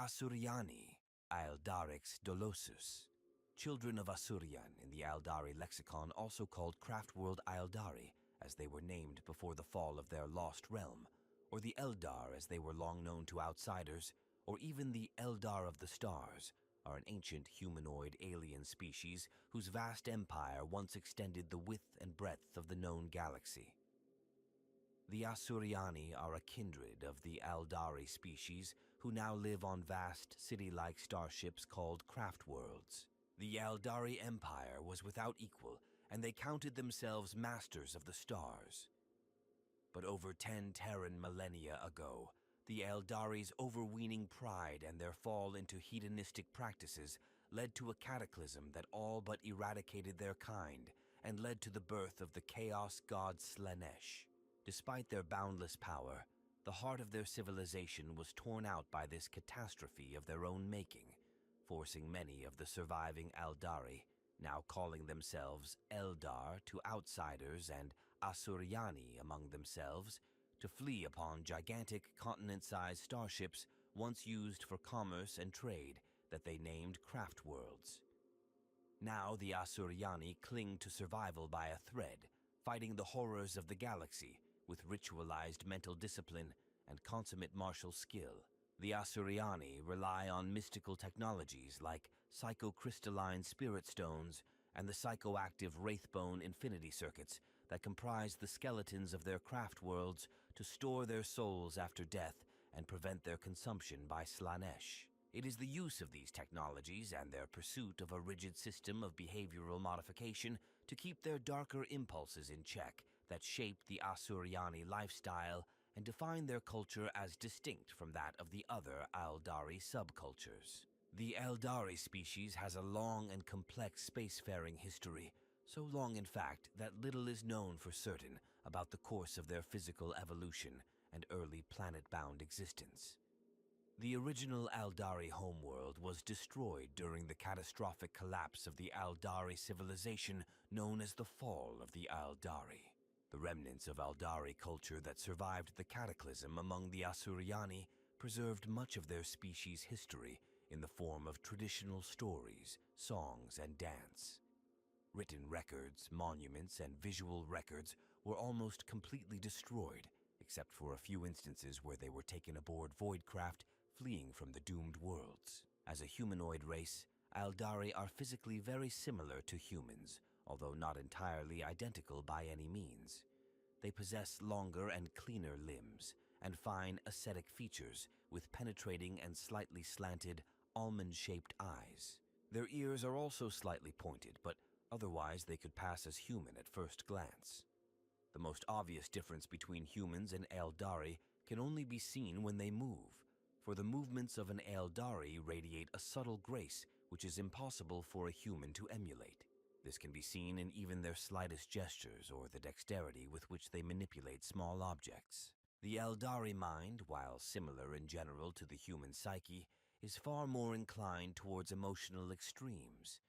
Asuryani, aeldarics dolosus, children of Asurian in the eldari lexicon, also called Craftworld eldari, as they were named before the fall of their lost realm, or the eldar as they were long known to outsiders, or even the eldar of the stars, are an ancient humanoid alien species whose vast empire once extended the width and breadth of the known galaxy. The Asuryani are a kindred of the eldari species who now live on vast city-like starships called Craftworlds. The eldari empire was without equal, and they counted themselves masters of the stars. But over 10 Terran millennia ago, the eldari's overweening pride and their fall into hedonistic practices led to a cataclysm that all but eradicated their kind and led to the birth of the chaos god Slaanesh. Despite their boundless power, the heart of their civilization was torn out by this catastrophe of their own making, forcing many of the surviving eldari, now calling themselves eldar to outsiders and Asuryani among themselves, to flee upon gigantic continent-sized starships once used for commerce and trade that they named Craftworlds. Now the Asuryani cling to survival by a thread, fighting the horrors of the galaxy with ritualized mental discipline and consummate martial skill. The Asuryani rely on mystical technologies like psychocrystalline spirit stones and the psychoactive wraithbone infinity circuits that comprise the skeletons of their craft worlds to store their souls after death and prevent their consumption by Slaanesh. It is the use of these technologies and their pursuit of a rigid system of behavioral modification to keep their darker impulses in check that shape the Asuryani lifestyle and define their culture as distinct from that of the other eldari subcultures. The eldari species has a long and complex spacefaring history, so long in fact that little is known for certain about the course of their physical evolution and early planet-bound existence. The original eldari homeworld was destroyed during the catastrophic collapse of the eldari civilization known as the Fall of the Eldari. The remnants of eldari culture that survived the cataclysm among the Asuryani preserved much of their species' history in the form of traditional stories, songs, and dance. Written records, monuments, and visual records were almost completely destroyed, except for a few instances where they were taken aboard voidcraft fleeing from the doomed worlds. As a humanoid race, eldari are physically very similar to humans, although not entirely identical by any means. They possess longer and cleaner limbs and fine aesthetic features with penetrating and slightly slanted, almond-shaped eyes. Their ears are also slightly pointed, but otherwise they could pass as human at first glance. The most obvious difference between humans and eldari can only be seen when they move, for the movements of an eldari radiate a subtle grace which is impossible for a human to emulate. This can be seen in even their slightest gestures or the dexterity with which they manipulate small objects. The eldari mind, while similar in general to the human psyche, is far more inclined towards emotional extremes.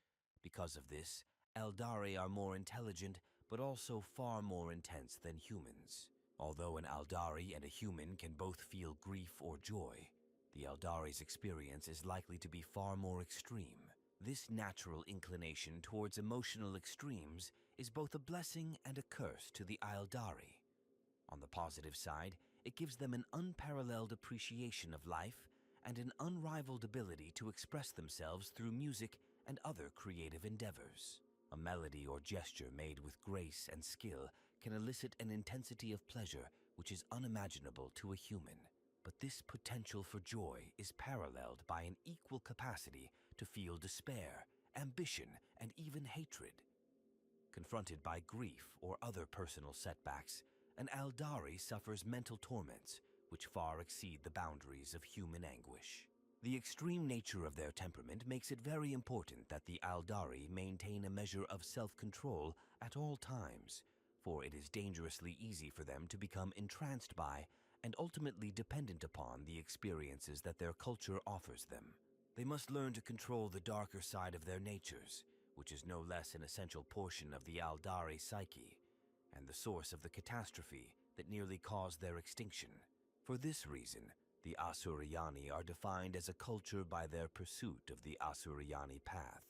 Because of this, eldari are more intelligent but also far more intense than humans. Although an eldari and a human can both feel grief or joy, the eldari's experience is likely to be far more extreme. This natural inclination towards emotional extremes is both a blessing and a curse to the eldari. On the positive side, it gives them an unparalleled appreciation of life and an unrivaled ability to express themselves through music and other creative endeavors. A melody or gesture made with grace and skill can elicit an intensity of pleasure which is unimaginable to a human. But this potential for joy is paralleled by an equal capacity to feel despair, ambition, and even hatred. Confronted by grief or other personal setbacks, an eldari suffers mental torments which far exceed the boundaries of human anguish. The extreme nature of their temperament makes it very important that the eldari maintain a measure of self-control at all times, for it is dangerously easy for them to become entranced by and ultimately dependent upon the experiences that their culture offers them. They must learn to control the darker side of their natures, which is no less an essential portion of the eldari psyche, and the source of the catastrophe that nearly caused their extinction. For this reason, The Asuryani are defined as a culture by their pursuit of the Asuryani Path.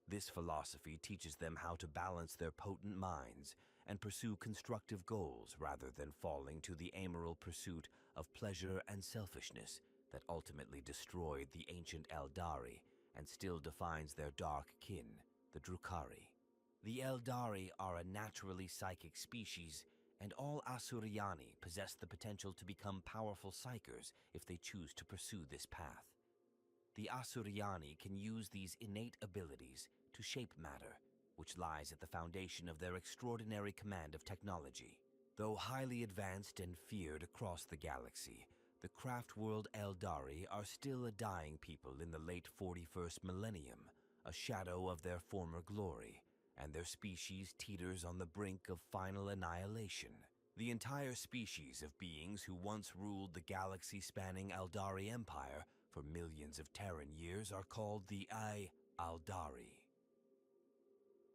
This philosophy teaches them how to balance their potent minds and pursue constructive goals rather than falling to the amoral pursuit of pleasure and selfishness that ultimately destroyed the ancient Eldari and still defines their dark kin, the Drukhari. The Eldari are a naturally psychic species, and all Asuryani possess the potential to become powerful psychers if they choose to pursue this path. The Asuryani can use these innate abilities to shape matter, which lies at the foundation of their extraordinary command of technology. Though highly advanced and feared across the galaxy, the Craftworld Eldari are still a dying people in the late 41st millennium, a shadow of their former glory, and their species teeters on the brink of final annihilation. The entire species of beings who once ruled the galaxy-spanning Eldari Empire for millions of Terran years are called the aeldari.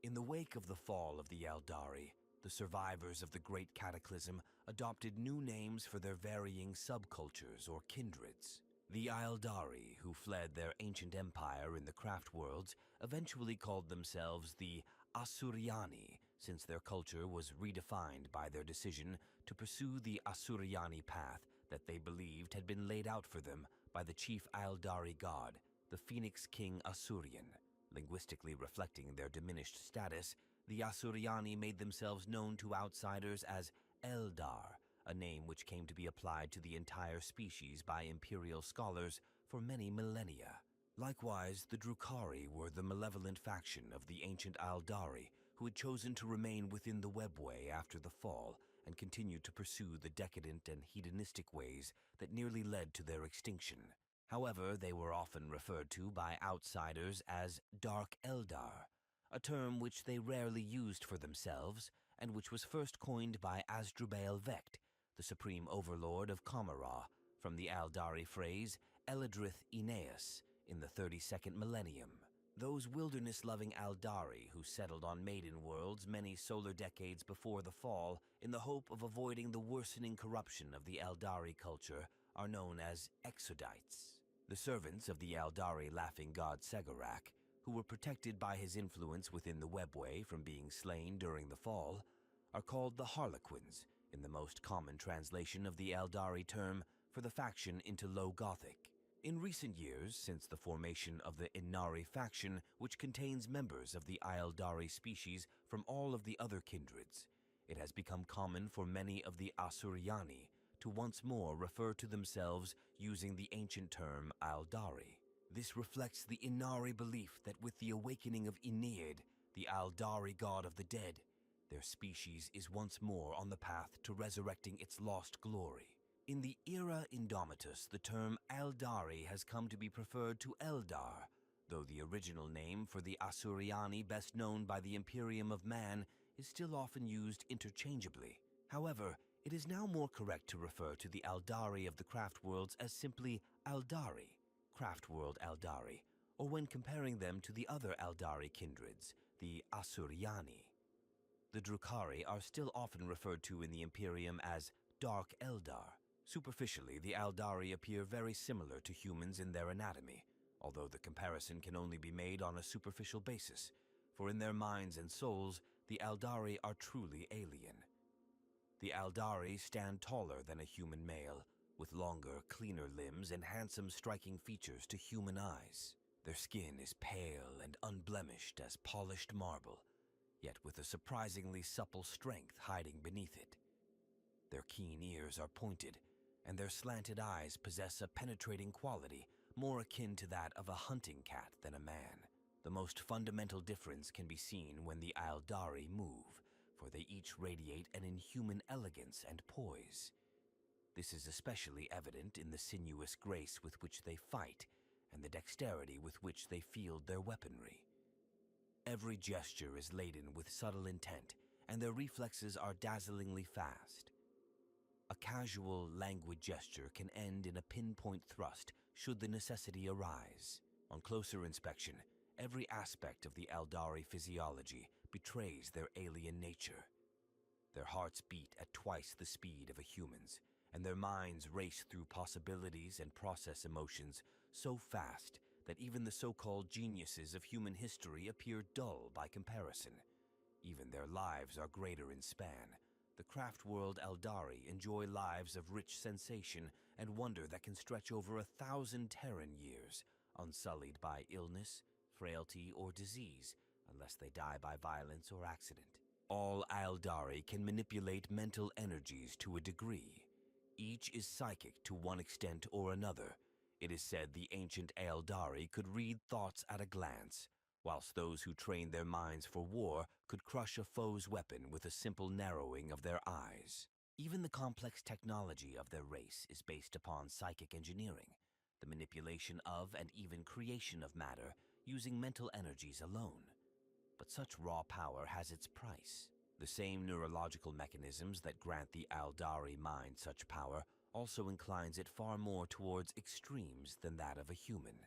In the wake of the fall of the Eldari, the survivors of the Great Cataclysm adopted new names for their varying subcultures or kindreds. The aeldari, who fled their ancient empire in the Craftworlds, eventually called themselves the Asuryani, since their culture was redefined by their decision to pursue the Asuryani path that they believed had been laid out for them by the chief Aeldari god, the Phoenix King Asurian. Linguistically reflecting their diminished status, the Asuryani made themselves known to outsiders as eldar, a name which came to be applied to the entire species by imperial scholars for many millennia. Likewise, the Drukhari were the malevolent faction of the ancient Aeldari who had chosen to remain within the webway after the fall and continued to pursue the decadent and hedonistic ways that nearly led to their extinction. However, they were often referred to by outsiders as Dark Eldar, a term which they rarely used for themselves and which was first coined by Asdrubal Vecht, the supreme overlord of Kamara, from the Aeldari phrase Eladrith Aeneas in the 32nd millennium. Those wilderness-loving Aeldari who settled on Maiden Worlds many solar decades before the fall in the hope of avoiding the worsening corruption of the Eldari culture are known as Exodites. The servants of the Eldari laughing god Segarak, who were protected by his influence within the webway from being slain during the fall, are called the Harlequins, in the most common translation of the Eldari term for the faction into Low Gothic. In recent years, since the formation of the Inari faction, which contains members of the Aeldari species from all of the other kindreds, it has become common for many of the Asuryani to once more refer to themselves using the ancient term Aeldari. This reflects the Inari belief that with the awakening of Aeneid, the Aeldari god of the dead, their species is once more on the path to resurrecting its lost glory. In the era Indomitus, the term Aeldari has come to be preferred to Eldar, though the original name for the Asuryani best known by the Imperium of Man is still often used interchangeably. However, it is now more correct to refer to the Eldari of the Craftworlds as simply Eldari, Craftworld Eldari, or when comparing them to the other Eldari kindreds, the Asuryani. The Drukhari are still often referred to in the Imperium as Dark Eldar. Superficially, the Eldari appear very similar to humans in their anatomy, although the comparison can only be made on a superficial basis, for in their minds and souls, the Eldari are truly alien. The Eldari stand taller than a human male, with longer, cleaner limbs and handsome, striking features to human eyes. Their skin is pale and unblemished as polished marble, yet with a surprisingly supple strength hiding beneath it. Their keen ears are pointed, and their slanted eyes possess a penetrating quality more akin to that of a hunting cat than a man. The most fundamental difference can be seen when the Aeldari move, for they each radiate an inhuman elegance and poise. This is especially evident in the sinuous grace with which they fight and the dexterity with which they field their weaponry. Every gesture is laden with subtle intent, and their reflexes are dazzlingly fast. A casual, languid gesture can end in a pinpoint thrust should the necessity arise. On closer inspection, every aspect of the Eldari physiology betrays their alien nature. Their hearts beat at twice the speed of a human's, and their minds race through possibilities and process emotions so fast that even the so-called geniuses of human history appear dull by comparison. Even their lives are greater in span. The craft world Eldari enjoy lives of rich sensation and wonder that can stretch over 1,000 Terran years, unsullied by illness, frailty, or disease, unless they die by violence or accident. All Aeldari can manipulate mental energies to a degree. Each is psychic to one extent or another. It is said the ancient Aeldari could read thoughts at a glance, whilst those who trained their minds for war could crush a foe's weapon with a simple narrowing of their eyes. Even the complex technology of their race is based upon psychic engineering, the manipulation of and even creation of matter using mental energies alone. But such raw power has its price. The same neurological mechanisms that grant the Aeldari mind such power also inclines it far more towards extremes than that of a human.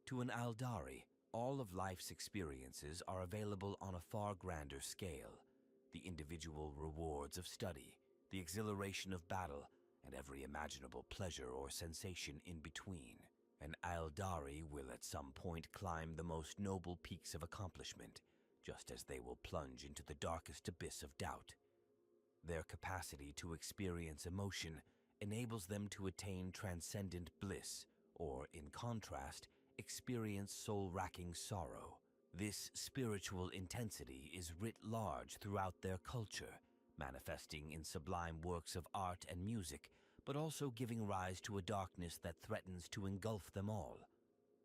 To an Aeldari, all of life's experiences are available on a far grander scale. The individual rewards of study, the exhilaration of battle, and every imaginable pleasure or sensation in between. An Aeldari will at some point climb the most noble peaks of accomplishment, just as they will plunge into the darkest abyss of doubt. Their capacity to experience emotion enables them to attain transcendent bliss, or, in contrast, experience soul-racking sorrow. This spiritual intensity is writ large throughout their culture, manifesting in sublime works of art and music, but also giving rise to a darkness that threatens to engulf them all.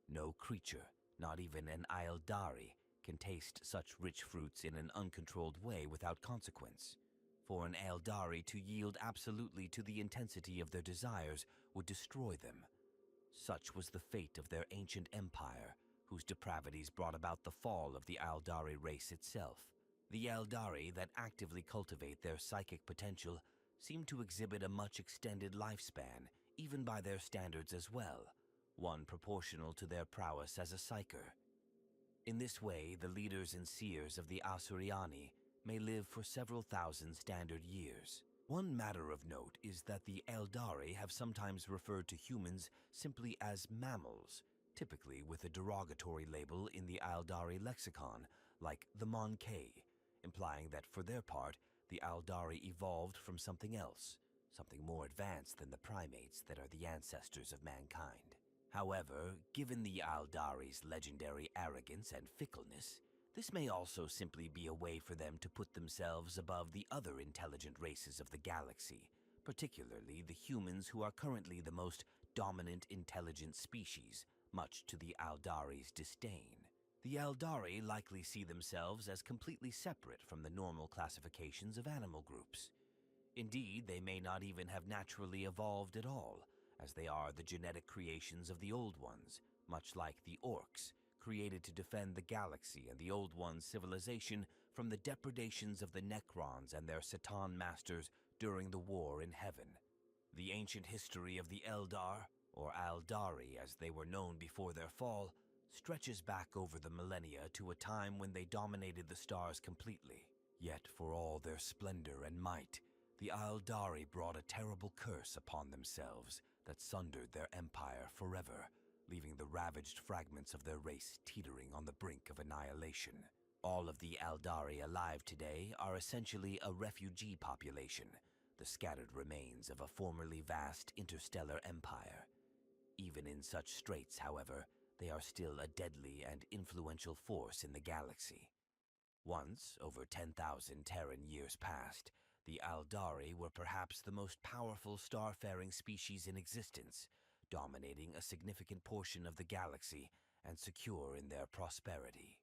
No creature, not even an Aeldari, can taste such rich fruits in an uncontrolled way without consequence. For an Aeldari to yield absolutely to the intensity of their desires would destroy them. Such was the fate of their ancient empire, whose depravities brought about the fall of the Aeldari race itself. The Aeldari that actively cultivate their psychic potential seem to exhibit a much extended lifespan, even by their standards as well, one proportional to their prowess as a psyker. In this way, the leaders and seers of the Asuryani may live for several thousand standard years. One matter of note is that the Eldari have sometimes referred to humans simply as mammals, typically with a derogatory label in the Eldari lexicon, like the Monkey, implying that for their part, the Eldari evolved from something else, something more advanced than the primates that are the ancestors of mankind. However, given the Eldari's legendary arrogance and fickleness, this may also simply be a way for them to put themselves above the other intelligent races of the galaxy, particularly the humans who are currently the most dominant intelligent species, much to the Eldari's disdain. The Eldari likely see themselves as completely separate from the normal classifications of animal groups. Indeed, they may not even have naturally evolved at all, as they are the genetic creations of the Old Ones, much like the Orcs, created to defend the galaxy and the Old Ones' civilization from the depredations of the Necrons and their Satan masters during the war in heaven. The ancient history of the Eldar, or Aeldari as they were known before their fall, stretches back over the millennia to a time when they dominated the stars completely. Yet for all their splendor and might, the Aeldari brought a terrible curse upon themselves that sundered their empire forever, leaving the ravaged fragments of their race teetering on the brink of annihilation. All of the Eldari alive today are essentially a refugee population, the scattered remains of a formerly vast interstellar empire. Even in such straits, however, they are still a deadly and influential force in the galaxy. Once, over 10,000 Terran years past, the Eldari were perhaps the most powerful starfaring species in existence, dominating a significant portion of the galaxy and secure in their prosperity.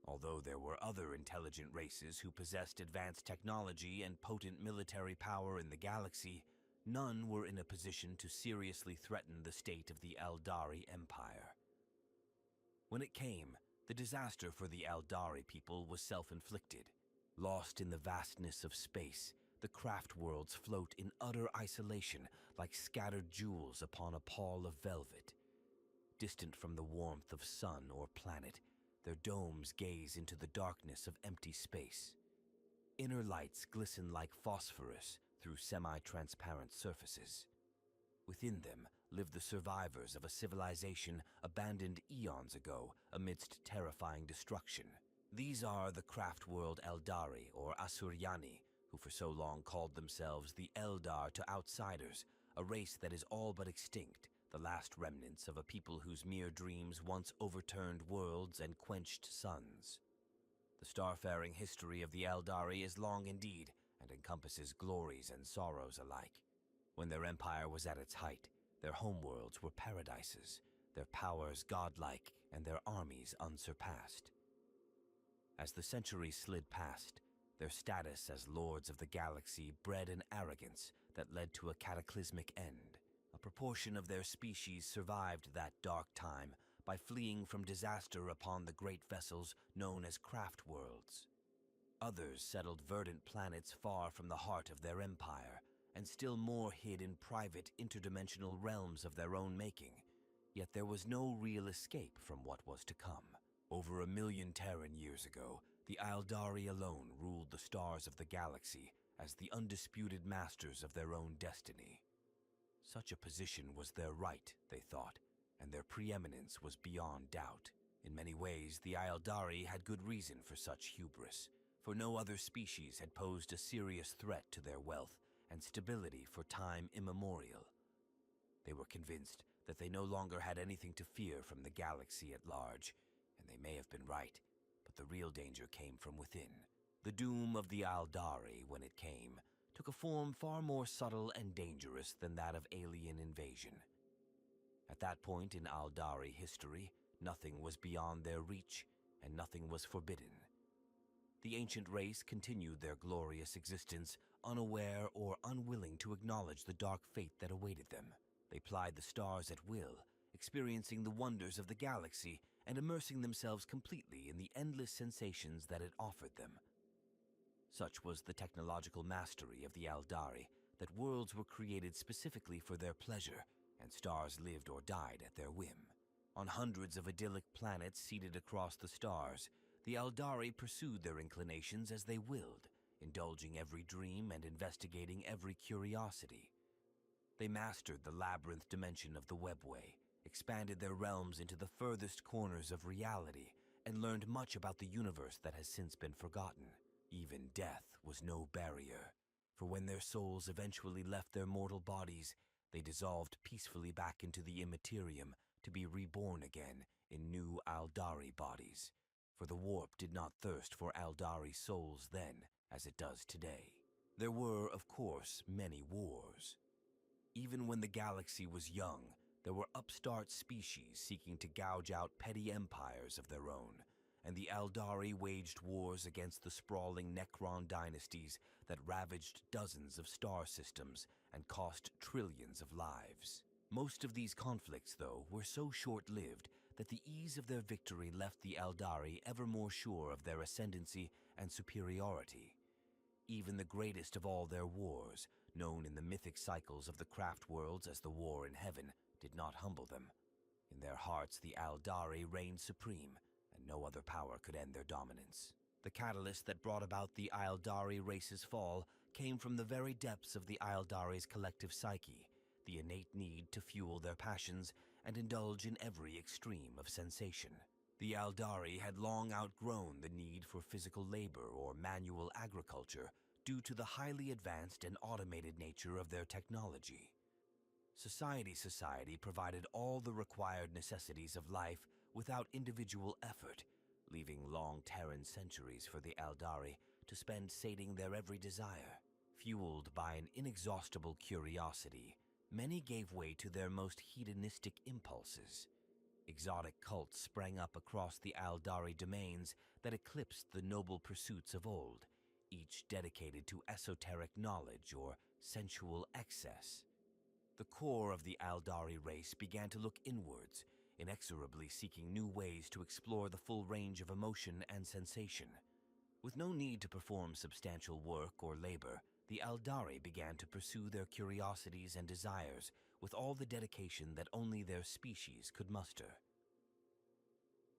Although there were other intelligent races who possessed advanced technology and potent military power in the galaxy, none were in a position to seriously threaten the state of the Eldari Empire. When it came, the disaster for the Eldari people was self-inflicted. Lost in the vastness of space, the craft worlds float in utter isolation like scattered jewels upon a pall of velvet. Distant from the warmth of sun or planet, their domes gaze into the darkness of empty space. Inner lights glisten like phosphorus through semi-transparent surfaces. Within them lived the survivors of a civilization abandoned eons ago amidst terrifying destruction. These are the craft-world Eldari, or Asuryani, who for so long called themselves the Eldar to outsiders, a race that is all but extinct, the last remnants of a people whose mere dreams once overturned worlds and quenched suns. The starfaring history of the Eldari is long indeed, and encompasses glories and sorrows alike. When their empire was at its height, their homeworlds were paradises, their powers godlike, and their armies unsurpassed. As the centuries slid past, their status as lords of the galaxy bred an arrogance that led to a cataclysmic end. A proportion of their species survived that dark time by fleeing from disaster upon the great vessels known as Craftworlds. Others settled verdant planets far from the heart of their empire, and still more hid in private interdimensional realms of their own making. Yet there was no real escape from what was to come. Over 1 million Terran years ago, the Eldari alone ruled the stars of the galaxy as the undisputed masters of their own destiny. Such a position was their right, they thought, and their preeminence was beyond doubt. In many ways, the Eldari had good reason for such hubris, for no other species had posed a serious threat to their wealth and stability for time immemorial. They were convinced that they no longer had anything to fear from the galaxy at large, and they may have been right, but the real danger came from within. The doom of the Eldari, when it came, took a form far more subtle and dangerous than that of alien invasion. At that point in Eldari history, nothing was beyond their reach, and nothing was forbidden. The ancient race continued their glorious existence, unaware or unwilling to acknowledge the dark fate that awaited them. They plied the stars at will, experiencing the wonders of the galaxy and immersing themselves completely in the endless sensations that it offered them. Such was the technological mastery of the Eldari that worlds were created specifically for their pleasure, and stars lived or died at their whim. On hundreds of idyllic planets seated across the stars, the Eldari pursued their inclinations as they willed, indulging every dream and investigating every curiosity. They mastered the labyrinth dimension of the webway, expanded their realms into the furthest corners of reality, and learned much about the universe that has since been forgotten. Even death was no barrier, for when their souls eventually left their mortal bodies, they dissolved peacefully back into the Imperium to be reborn again in new Eldari bodies, for the warp did not thirst for Eldari souls then as it does today. There were, of course, many wars. Even when the galaxy was young, there were upstart species seeking to gouge out petty empires of their own, and the Eldari waged wars against the sprawling Necron dynasties that ravaged dozens of star systems and cost trillions of lives. Most of these conflicts, though, were so short-lived that the ease of their victory left the Eldari ever more sure of their ascendancy and superiority. Even the greatest of all their wars, known in the mythic cycles of the Craftworlds as the War in Heaven, did not humble them. In their hearts, the Eldari reigned supreme, and no other power could end their dominance. The catalyst that brought about the Eldari race's fall came from the very depths of the Eldari's collective psyche, the innate need to fuel their passions and indulge in every extreme of sensation. The Eldari had long outgrown the need for physical labor or manual agriculture due to the highly advanced and automated nature of their technology. Society provided all the required necessities of life without individual effort, leaving long Terran centuries for the Eldari to spend sating their every desire. Fueled by an inexhaustible curiosity, many gave way to their most hedonistic impulses. Exotic cults sprang up across the Eldari domains that eclipsed the noble pursuits of old, each dedicated to esoteric knowledge or sensual excess. The core of the Eldari race began to look inwards, inexorably seeking new ways to explore the full range of emotion and sensation. With no need to perform substantial work or labor, the Eldari began to pursue their curiosities and desires with all the dedication that only their species could muster.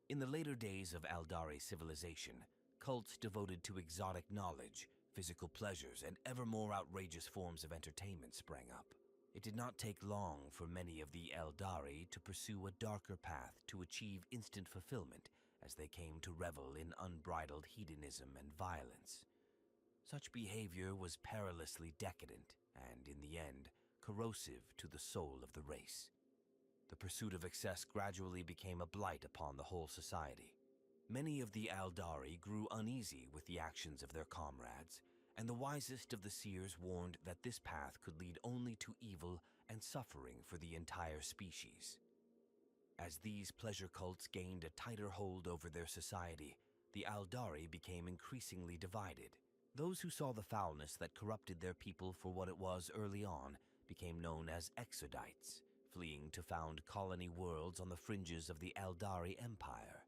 In the later days of Eldari civilization, cults devoted to exotic knowledge, Physical pleasures and ever more outrageous forms of entertainment sprang up. It did not take long for many of the eldari to pursue a darker path to achieve instant fulfillment as they came to revel in unbridled hedonism and violence. Such behavior was perilously decadent and, in the end, corrosive to the soul of the race. The pursuit of excess gradually became a blight upon the whole society. Many of the eldari grew uneasy with the actions of their comrades, and the wisest of the seers warned that this path could lead only to evil and suffering for the entire species. As these pleasure cults gained a tighter hold over their society, the eldari became increasingly divided. Those who saw the foulness that corrupted their people for what it was early on became known as exodites, fleeing to found colony worlds on the fringes of the eldari Empire.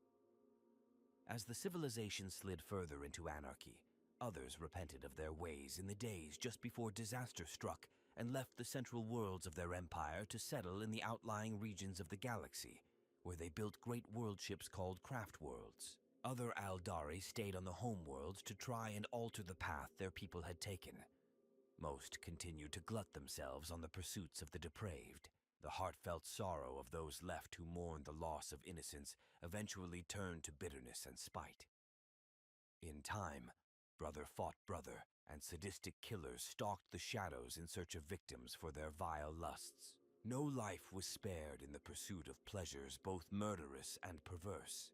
As the civilization slid further into anarchy, others repented of their ways in the days just before disaster struck and left the central worlds of their empire to settle in the outlying regions of the galaxy, where they built great world ships called Craftworlds. Other eldari stayed on the homeworlds to try and alter the path their people had taken. Most continued to glut themselves on the pursuits of the depraved. The heartfelt sorrow of those left who mourned the loss of innocence eventually turned to bitterness and spite. In time, brother fought brother, and sadistic killers stalked the shadows in search of victims for their vile lusts. No life was spared in the pursuit of pleasures both murderous and perverse.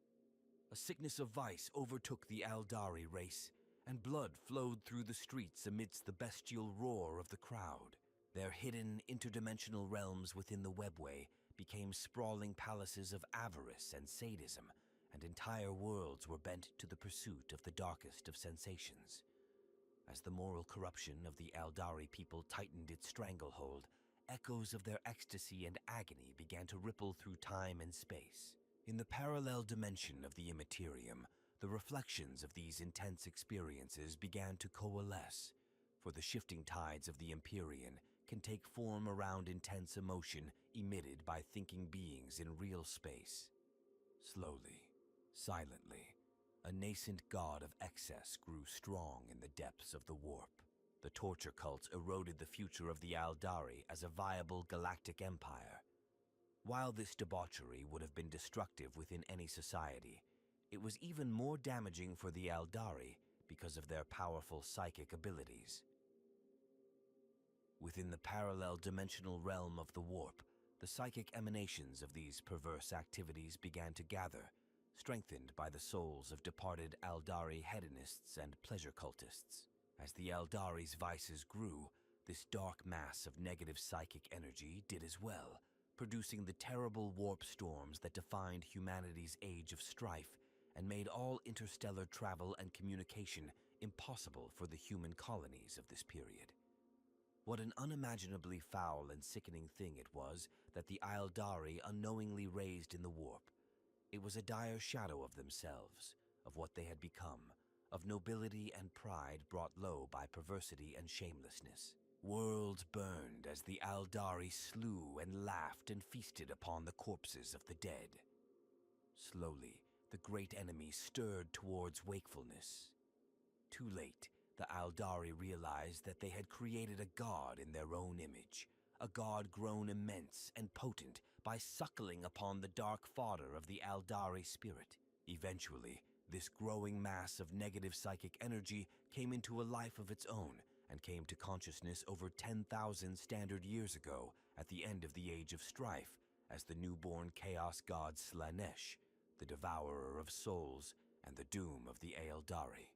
A sickness of vice overtook the eldari race, and blood flowed through the streets amidst the bestial roar of the crowd. Their hidden, interdimensional realms within the webway became sprawling palaces of avarice and sadism, and entire worlds were bent to the pursuit of the darkest of sensations. As the moral corruption of the eldari people tightened its stranglehold, echoes of their ecstasy and agony began to ripple through time and space. In the parallel dimension of the Imperium, the reflections of these intense experiences began to coalesce, for the shifting tides of the Empyrean can take form around intense emotion emitted by thinking beings in real space. Slowly, silently, a nascent god of excess grew strong in the depths of the warp. The torture cults eroded the future of the eldari as a viable galactic empire. While this debauchery would have been destructive within any society, it was even more damaging for the eldari because of their powerful psychic abilities. Within the parallel dimensional realm of the warp, the psychic emanations of these perverse activities began to gather, strengthened by the souls of departed eldari hedonists and pleasure cultists. As the eldari's vices grew, this dark mass of negative psychic energy did as well, producing the terrible warp storms that defined humanity's age of strife and made all interstellar travel and communication impossible for the human colonies of this period. What an unimaginably foul and sickening thing it was that the eldari unknowingly raised in the warp. It was a dire shadow of themselves, of what they had become, of nobility and pride brought low by perversity and shamelessness. Worlds burned as the eldari slew and laughed and feasted upon the corpses of the dead. Slowly, the great enemy stirred towards wakefulness. Too late, the eldari realized that they had created a god in their own image, a god grown immense and potent by suckling upon the dark fodder of the eldari spirit. Eventually, this growing mass of negative psychic energy came into a life of its own and came to consciousness over 10,000 standard years ago at the end of the Age of Strife as the newborn chaos god Slaanesh, the devourer of souls and the doom of the aeldari.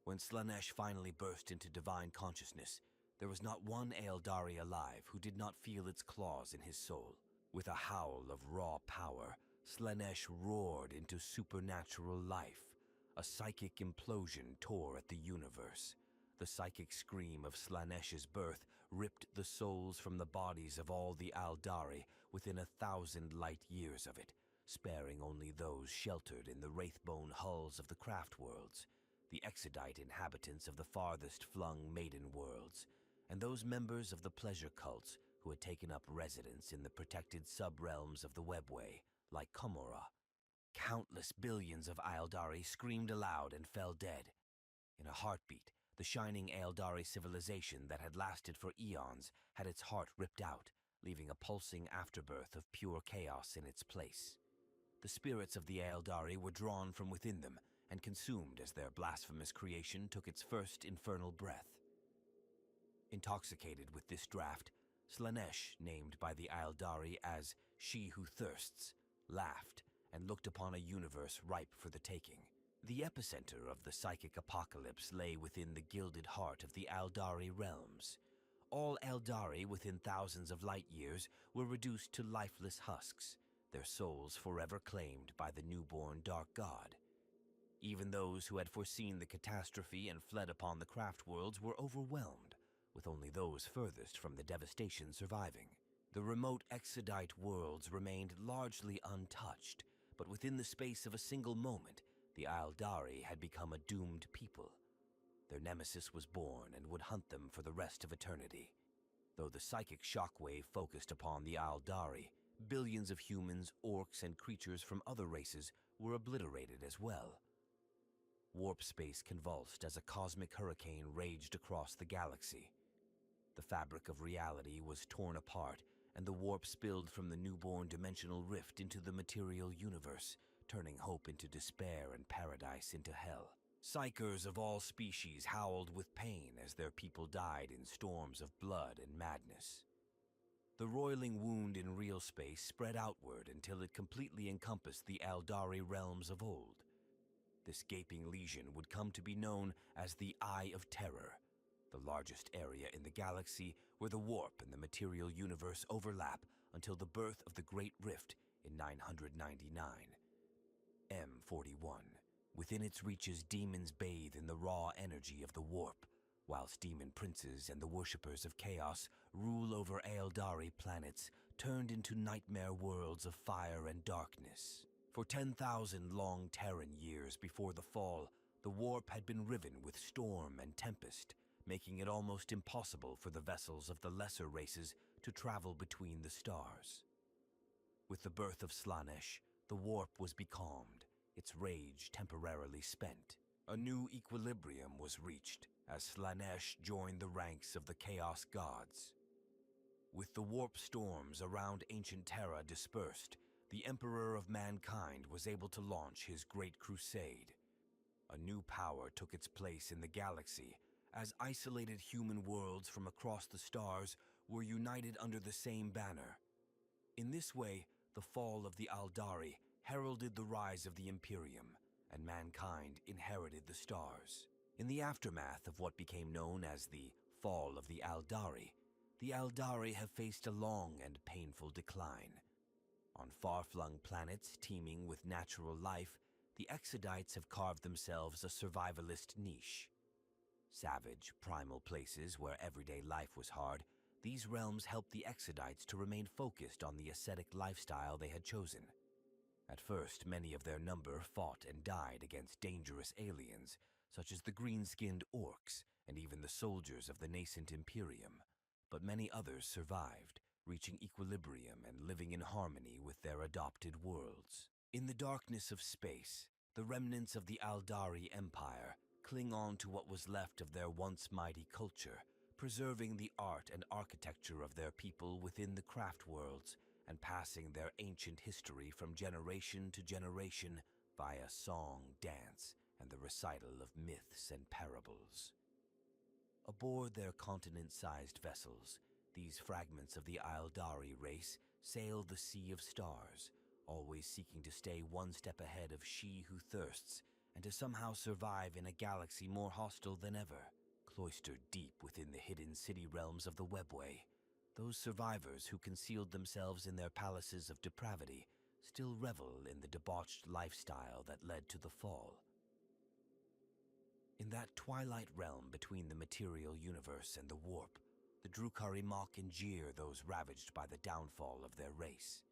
When Slaanesh finally burst into divine consciousness, there was not one eldari alive who did not feel its claws in his soul. With a howl of raw power, Slaanesh roared into supernatural life. A psychic implosion tore at the universe. The psychic scream of Slaanesh's birth ripped the souls from the bodies of all the eldari within 1,000 light years of it, sparing only those sheltered in the wraithbone hulls of the Craftworlds, the exodite inhabitants of the farthest flung maiden worlds, and those members of the pleasure cults who had taken up residence in the protected subrealms of the webway, like Komora. Countless billions of eldari screamed aloud and fell dead. In a heartbeat, The shining Aeldari civilization that had lasted for eons had its heart ripped out, leaving a pulsing afterbirth of pure chaos in its place. The spirits of the Aeldari were drawn from within them and consumed as their blasphemous creation took its first infernal breath. Intoxicated with this draught, Slaanesh, named by the Aeldari as She Who Thirsts, laughed and looked upon a universe ripe for the taking. The epicenter of the psychic apocalypse lay within the gilded heart of the Aeldari realms. All Aeldari within thousands of light years were reduced to lifeless husks, their souls forever claimed by the newborn Dark God. Even those who had foreseen the catastrophe and fled upon the Craftworlds were overwhelmed, with only those furthest from the devastation surviving. The remote Exodite worlds remained largely untouched, but within the space of a single moment, the Aeldari had become a doomed people. Their nemesis was born and would hunt them for the rest of eternity. Though the psychic shockwave focused upon the Aeldari, billions of humans, orcs, and creatures from other races were obliterated as well. Warp space convulsed as a cosmic hurricane raged across the galaxy. The fabric of reality was torn apart, and the warp spilled from the newborn dimensional rift into the material universe, turning hope into despair and paradise into hell. Psykers of all species howled with pain as their people died in storms of blood and madness. The roiling wound in real space spread outward until it completely encompassed the Aeldari realms of old. This gaping lesion would come to be known as the Eye of Terror, the largest area in the galaxy where the warp and the material universe overlap until the birth of the Great Rift in 999. M41. Within its reaches, demons bathe in the raw energy of the warp, whilst demon princes and the worshippers of chaos rule over Aeldari planets turned into nightmare worlds of fire and darkness. For 10,000 long Terran years before the fall, the warp had been riven with storm and tempest, making it almost impossible for the vessels of the lesser races to travel between the stars. With the birth of Slaanesh, the warp was becalmed, its rage temporarily spent. A new equilibrium was reached as Slaanesh joined the ranks of the Chaos Gods. With the warp storms around ancient Terra dispersed, the Emperor of Mankind was able to launch his great crusade. A new power took its place in the galaxy, as isolated human worlds from across the stars were united under the same banner. In this way, the fall of the Aeldari heralded the rise of the Imperium, and mankind inherited the stars. In the aftermath of what became known as the fall of the Aeldari have faced a long and painful decline. On far-flung planets teeming with natural life, the Exodites have carved themselves a survivalist niche. Savage, primal places where everyday life was hard, these realms helped the Exodites to remain focused on the ascetic lifestyle they had chosen. At first, many of their number fought and died against dangerous aliens, such as the green-skinned orcs and even the soldiers of the nascent Imperium. But many others survived, reaching equilibrium and living in harmony with their adopted worlds. In the darkness of space, the remnants of the Aeldari Empire cling on to what was left of their once mighty culture, preserving the art and architecture of their people within the Craftworlds and passing their ancient history from generation to generation via song, dance, and the recital of myths and parables. Aboard their continent-sized vessels, these fragments of the Aeldari race sail the sea of stars, always seeking to stay one step ahead of She Who Thirsts and to somehow survive in a galaxy more hostile than ever. Cloistered deep within the hidden city realms of the Webway, those survivors who concealed themselves in their palaces of depravity still revel in the debauched lifestyle that led to the fall. In that twilight realm between the material universe and the warp, the Drukhari mock and jeer those ravaged by the downfall of their race.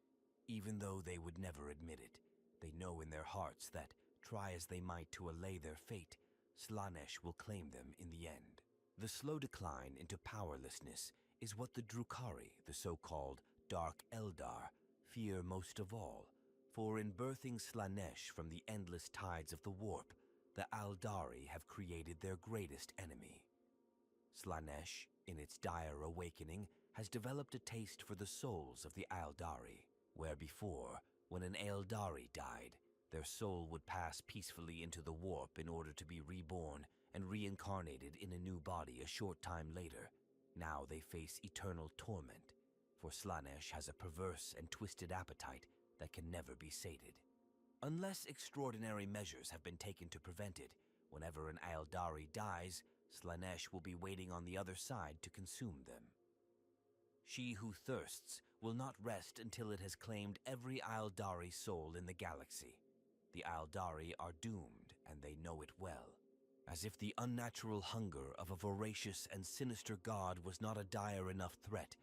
Even though they would never admit it, they know in their hearts that, try as they might to allay their fate, Slaanesh will claim them in the end. The slow decline into powerlessness is what the Drukhari, the so-called Dark Eldar, fear most of all, for in birthing Slaanesh from the endless tides of the warp, the Aeldari have created their greatest enemy. Slaanesh, in its dire awakening, has developed a taste for the souls of the Aeldari, where before, when an Aeldari died, their soul would pass peacefully into the warp in order to be reborn and reincarnated in a new body a short time later. Now they face eternal torment, for Slaanesh has a perverse and twisted appetite that can never be sated. Unless extraordinary measures have been taken to prevent it, whenever an Aeldari dies, Slaanesh will be waiting on the other side to consume them. She who thirsts will not rest until it has claimed every Aeldari soul in the galaxy. The Aeldari are doomed, and they know it well. As if the unnatural hunger of a voracious and sinister god was not a dire enough threat,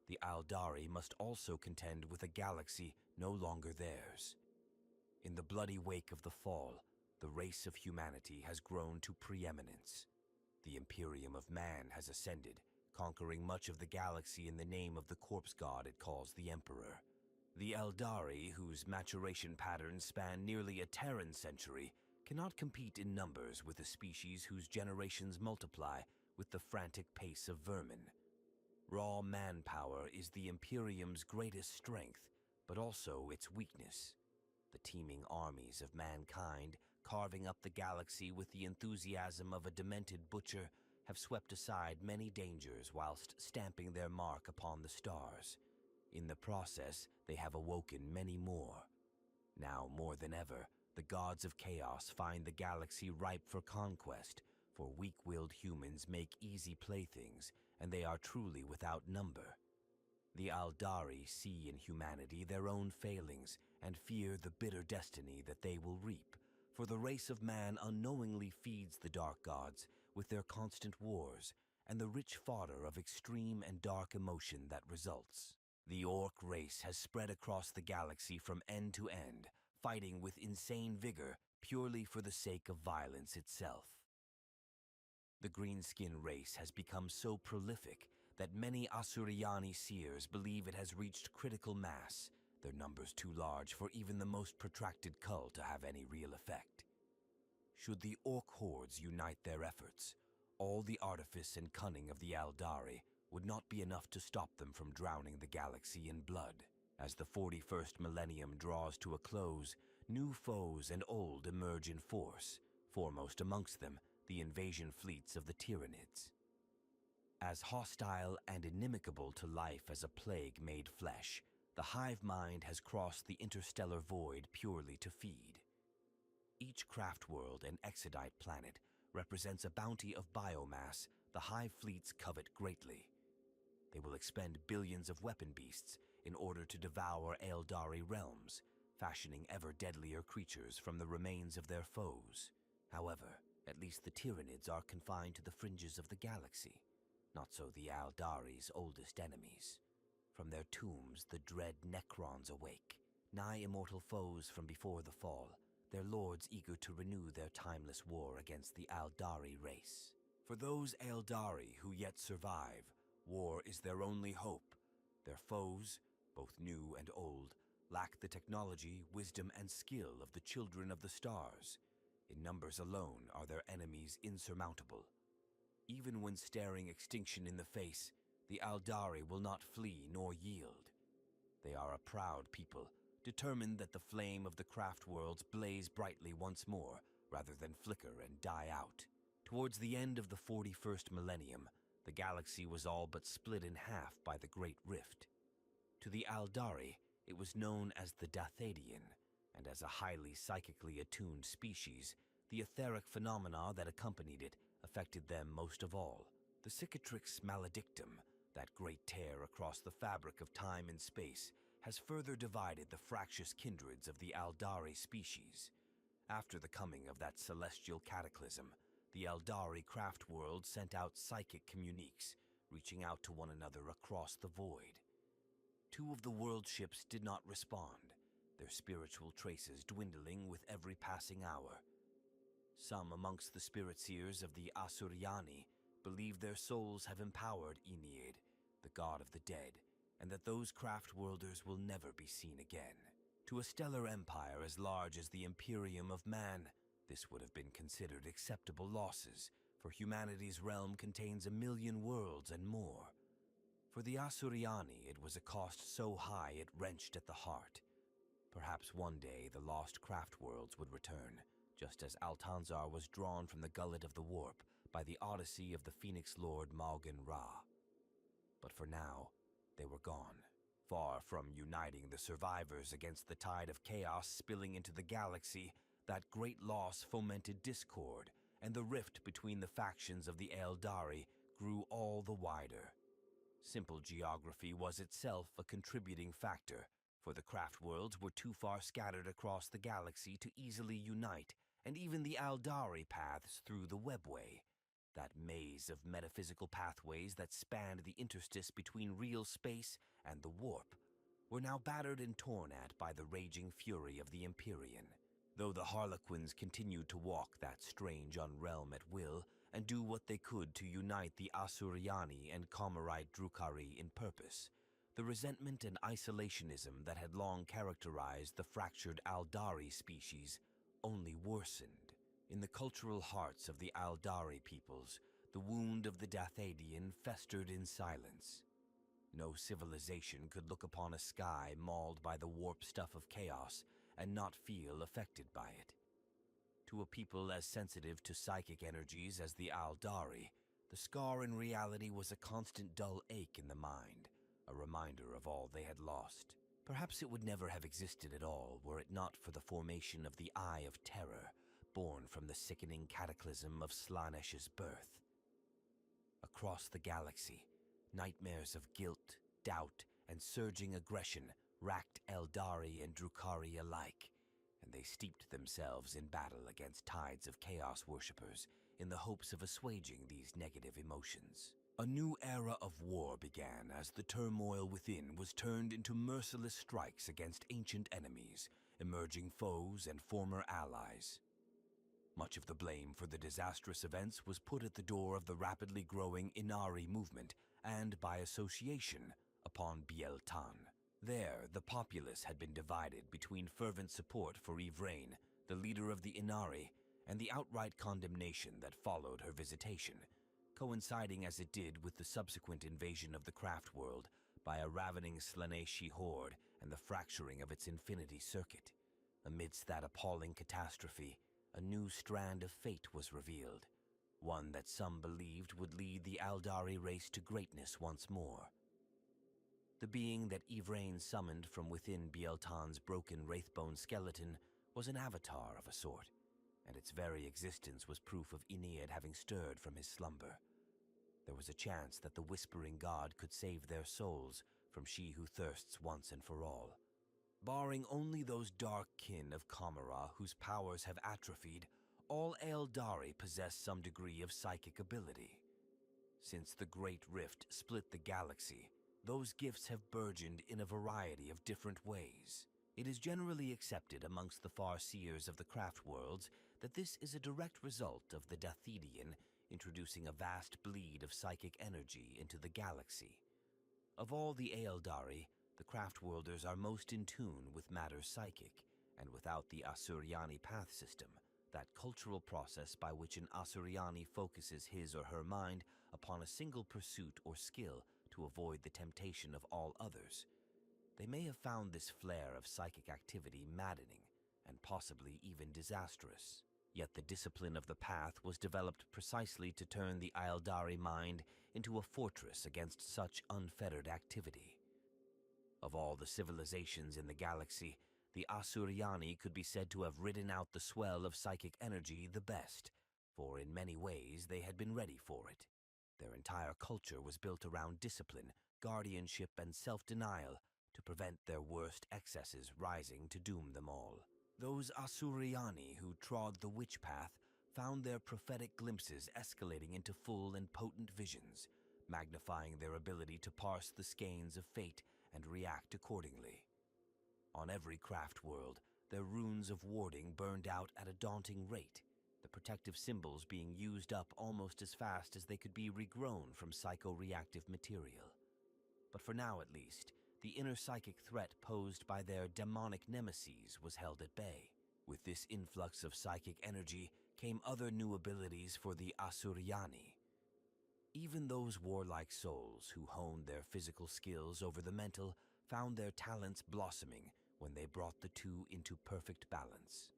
the Aeldari must also contend with a galaxy no longer theirs. In the bloody wake of the fall, the race of humanity has grown to preeminence. The Imperium of man has ascended, conquering much of the galaxy in the name of the corpse god it calls the Emperor. The Eldari, whose maturation patterns span nearly a Terran century, cannot compete in numbers with a species whose generations multiply with the frantic pace of vermin. Raw manpower is the Imperium's greatest strength, but also its weakness. The teeming armies of mankind, carving up the galaxy with the enthusiasm of a demented butcher, have swept aside many dangers whilst stamping their mark upon the stars. In the process, they have awoken many more. Now more than ever, the gods of chaos find the galaxy ripe for conquest, for weak-willed humans make easy playthings, and they are truly without number. The Aeldari see in humanity their own failings and fear the bitter destiny that they will reap, for the race of man unknowingly feeds the dark gods with their constant wars and the rich fodder of extreme and dark emotion that results. The orc race has spread across the galaxy from end to end, fighting with insane vigor purely for the sake of violence itself. The greenskin race has become so prolific that many Asuryani seers believe it has reached critical mass, their numbers too large for even the most protracted cull to have any real effect. Should the orc hordes unite their efforts, all the artifice and cunning of the Aeldari would not be enough to stop them from drowning the galaxy in blood. As the 41st millennium draws to a close, new foes and old emerge in force, foremost amongst them the invasion fleets of the Tyranids. As hostile and inimical to life as a plague made flesh, the hive mind has crossed the interstellar void purely to feed. Each craft world and exodite planet represents a bounty of biomass the hive fleets covet greatly. They will expend billions of weapon beasts in order to devour Aeldari realms, fashioning ever deadlier creatures from the remains of their foes. However, at least the Tyranids are confined to the fringes of the galaxy. Not so the Aeldari's oldest enemies. From their tombs the dread Necrons awake, nigh immortal foes from before the fall, their lords eager to renew their timeless war against the Aeldari race. For those Aeldari who yet survive, war is their only hope. Their foes, both new and old, lack the technology, wisdom, and skill of the children of the stars. In numbers alone are their enemies insurmountable. Even when staring extinction in the face, the Aeldari will not flee nor yield. They are a proud people, determined that the flame of the craft worlds blaze brightly once more, rather than flicker and die out. Towards the end of the 41st millennium, the galaxy was all but split in half by the Great Rift. To the Aeldari, it was known as the Dathadian, and as a highly psychically attuned species, the etheric phenomena that accompanied it affected them most of all. The cicatrix maledictum, that great tear across the fabric of time and space, has further divided the fractious kindreds of the Aeldari species. After the coming of that celestial cataclysm, the Eldari craft world sent out psychic communiques, reaching out to one another across the void. 2 of the world ships did not respond, their spiritual traces dwindling with every passing hour. Some amongst the spirit seers of the Asuryani believe their souls have empowered Aeneid, the god of the dead, and that those craft worlders will never be seen again. To a stellar empire as large as the Imperium of man, This would have been considered acceptable losses, for humanity's realm contains 1,000,000 worlds and more. For the Asuryani, it was a cost so high it wrenched at the heart. Perhaps one day the lost craft worlds would return, just as Altanzar was drawn from the gullet of the warp by the odyssey of the Phoenix Lord Malgan Ra. But for now, they were gone. Far from uniting the survivors against the tide of chaos spilling into the galaxy, that great loss fomented discord, and the rift between the factions of the eldari grew all the wider. Simple geography was itself a contributing factor, for the craft worlds were too far scattered across the galaxy to easily unite, and even the eldari paths through the webway, that maze of metaphysical pathways that spanned the interstice between real space and the warp, were now battered and torn at by the raging fury of the Imperium. Though the Harlequins continued to walk that strange unrealm at will and do what they could to unite the Asuryani and Comerite Drukhari in purpose, the resentment and isolationism that had long characterized the fractured eldari species only worsened. In the cultural hearts of the eldari peoples, the wound of the Dathadian festered in silence. No civilization could look upon a sky mauled by the warp stuff of chaos and not feel affected by it. To a people as sensitive to psychic energies as the eldari, the scar in reality was a constant dull ache in the mind, a reminder of all they had lost. Perhaps it would never have existed at all were it not for the formation of the Eye of Terror, born from the sickening cataclysm of Slanesh's birth. Across the galaxy, nightmares of guilt, doubt, and surging aggression racked eldari and drukhari alike, and they steeped themselves in battle against tides of chaos worshippers in the hopes of assuaging these negative emotions. A new era of war began as the turmoil within was turned into merciless strikes against ancient enemies, emerging foes, and former allies. Much of the blame for the disastrous events was put at the door of the rapidly growing Inari movement and, by association, upon Biel-Tan. There, the populace had been divided between fervent support for Yvraine, the leader of the Inari, and the outright condemnation that followed her visitation, coinciding as it did with the subsequent invasion of the craft world by a ravening Slaneshi horde and the fracturing of its infinity circuit. Amidst that appalling catastrophe, a new strand of fate was revealed, one that some believed would lead the eldari race to greatness once more. The being that Yvraine summoned from within Biel-Tan's broken wraithbone skeleton was an avatar of a sort, and its very existence was proof of Aeneid having stirred from his slumber. There was a chance that the Whispering God could save their souls from she who thirsts once and for all. Barring only those dark kin of Kamara whose powers have atrophied, all eldari possess some degree of psychic ability. Since the Great Rift split the galaxy, those gifts have burgeoned in a variety of different ways. It is generally accepted amongst the far-seers of the craft worlds that this is a direct result of the Dathedian introducing a vast bleed of psychic energy into the galaxy. Of all the eldari, the craftworlders are most in tune with matters psychic, and without the Asuryani Path system, that cultural process by which an Asuryani focuses his or her mind upon a single pursuit or skill to avoid the temptation of all others, they may have found this flare of psychic activity maddening and possibly even disastrous. Yet the discipline of the path was developed precisely to turn the eldari mind into a fortress against such unfettered activity. Of all the civilizations in the galaxy, the Asuryani could be said to have ridden out the swell of psychic energy the best, for in many ways they had been ready for it. Their entire culture was built around discipline, guardianship, and self-denial to prevent their worst excesses rising to doom them all. Those Asuryani who trod the witch path found their prophetic glimpses escalating into full and potent visions, magnifying their ability to parse the skeins of fate and react accordingly. On every craft world, their runes of warding burned out at a daunting rate, the protective symbols being used up almost as fast as they could be regrown from psycho-reactive material. But for now at least, the inner psychic threat posed by their demonic nemeses was held at bay. With this influx of psychic energy came other new abilities for the Asuryani. Even those warlike souls who honed their physical skills over the mental found their talents blossoming when they brought the two into perfect balance.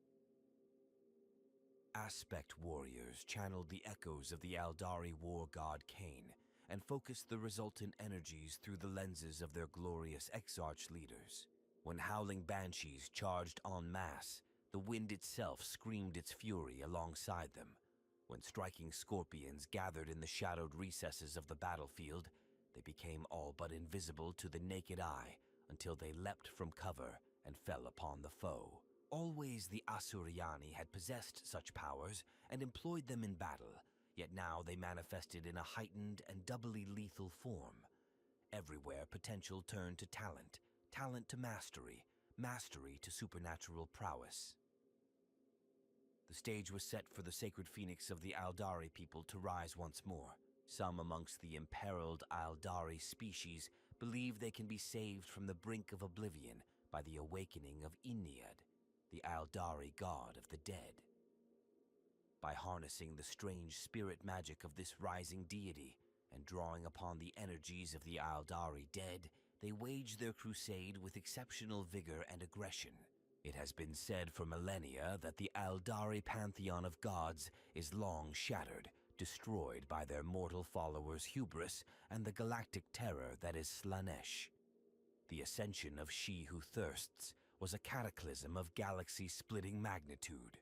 Aspect warriors channeled the echoes of the eldari war god Cain and focused the resultant energies through the lenses of their glorious exarch leaders. When howling banshees charged en masse, the wind itself screamed its fury alongside them. When striking scorpions gathered in the shadowed recesses of the battlefield, they became all but invisible to the naked eye until they leapt from cover and fell upon the foe. Always the Asuryani had possessed such powers and employed them in battle, yet now they manifested in a heightened and doubly lethal form. Everywhere potential turned to talent, talent to mastery, mastery to supernatural prowess. The stage was set for the sacred phoenix of the Aeldari people to rise once more. Some amongst the imperiled Aeldari species believe they can be saved from the brink of oblivion by the awakening of Ennead, the Aeldari god of the dead. By harnessing the strange spirit magic of this rising deity and drawing upon the energies of the Aeldari dead, they wage their crusade with exceptional vigor and aggression. It has been said for millennia that the Eldari pantheon of gods is long shattered, destroyed by their mortal followers' hubris and the galactic terror that is Slaanesh. The ascension of She Who Thirsts was a cataclysm of galaxy-splitting magnitude.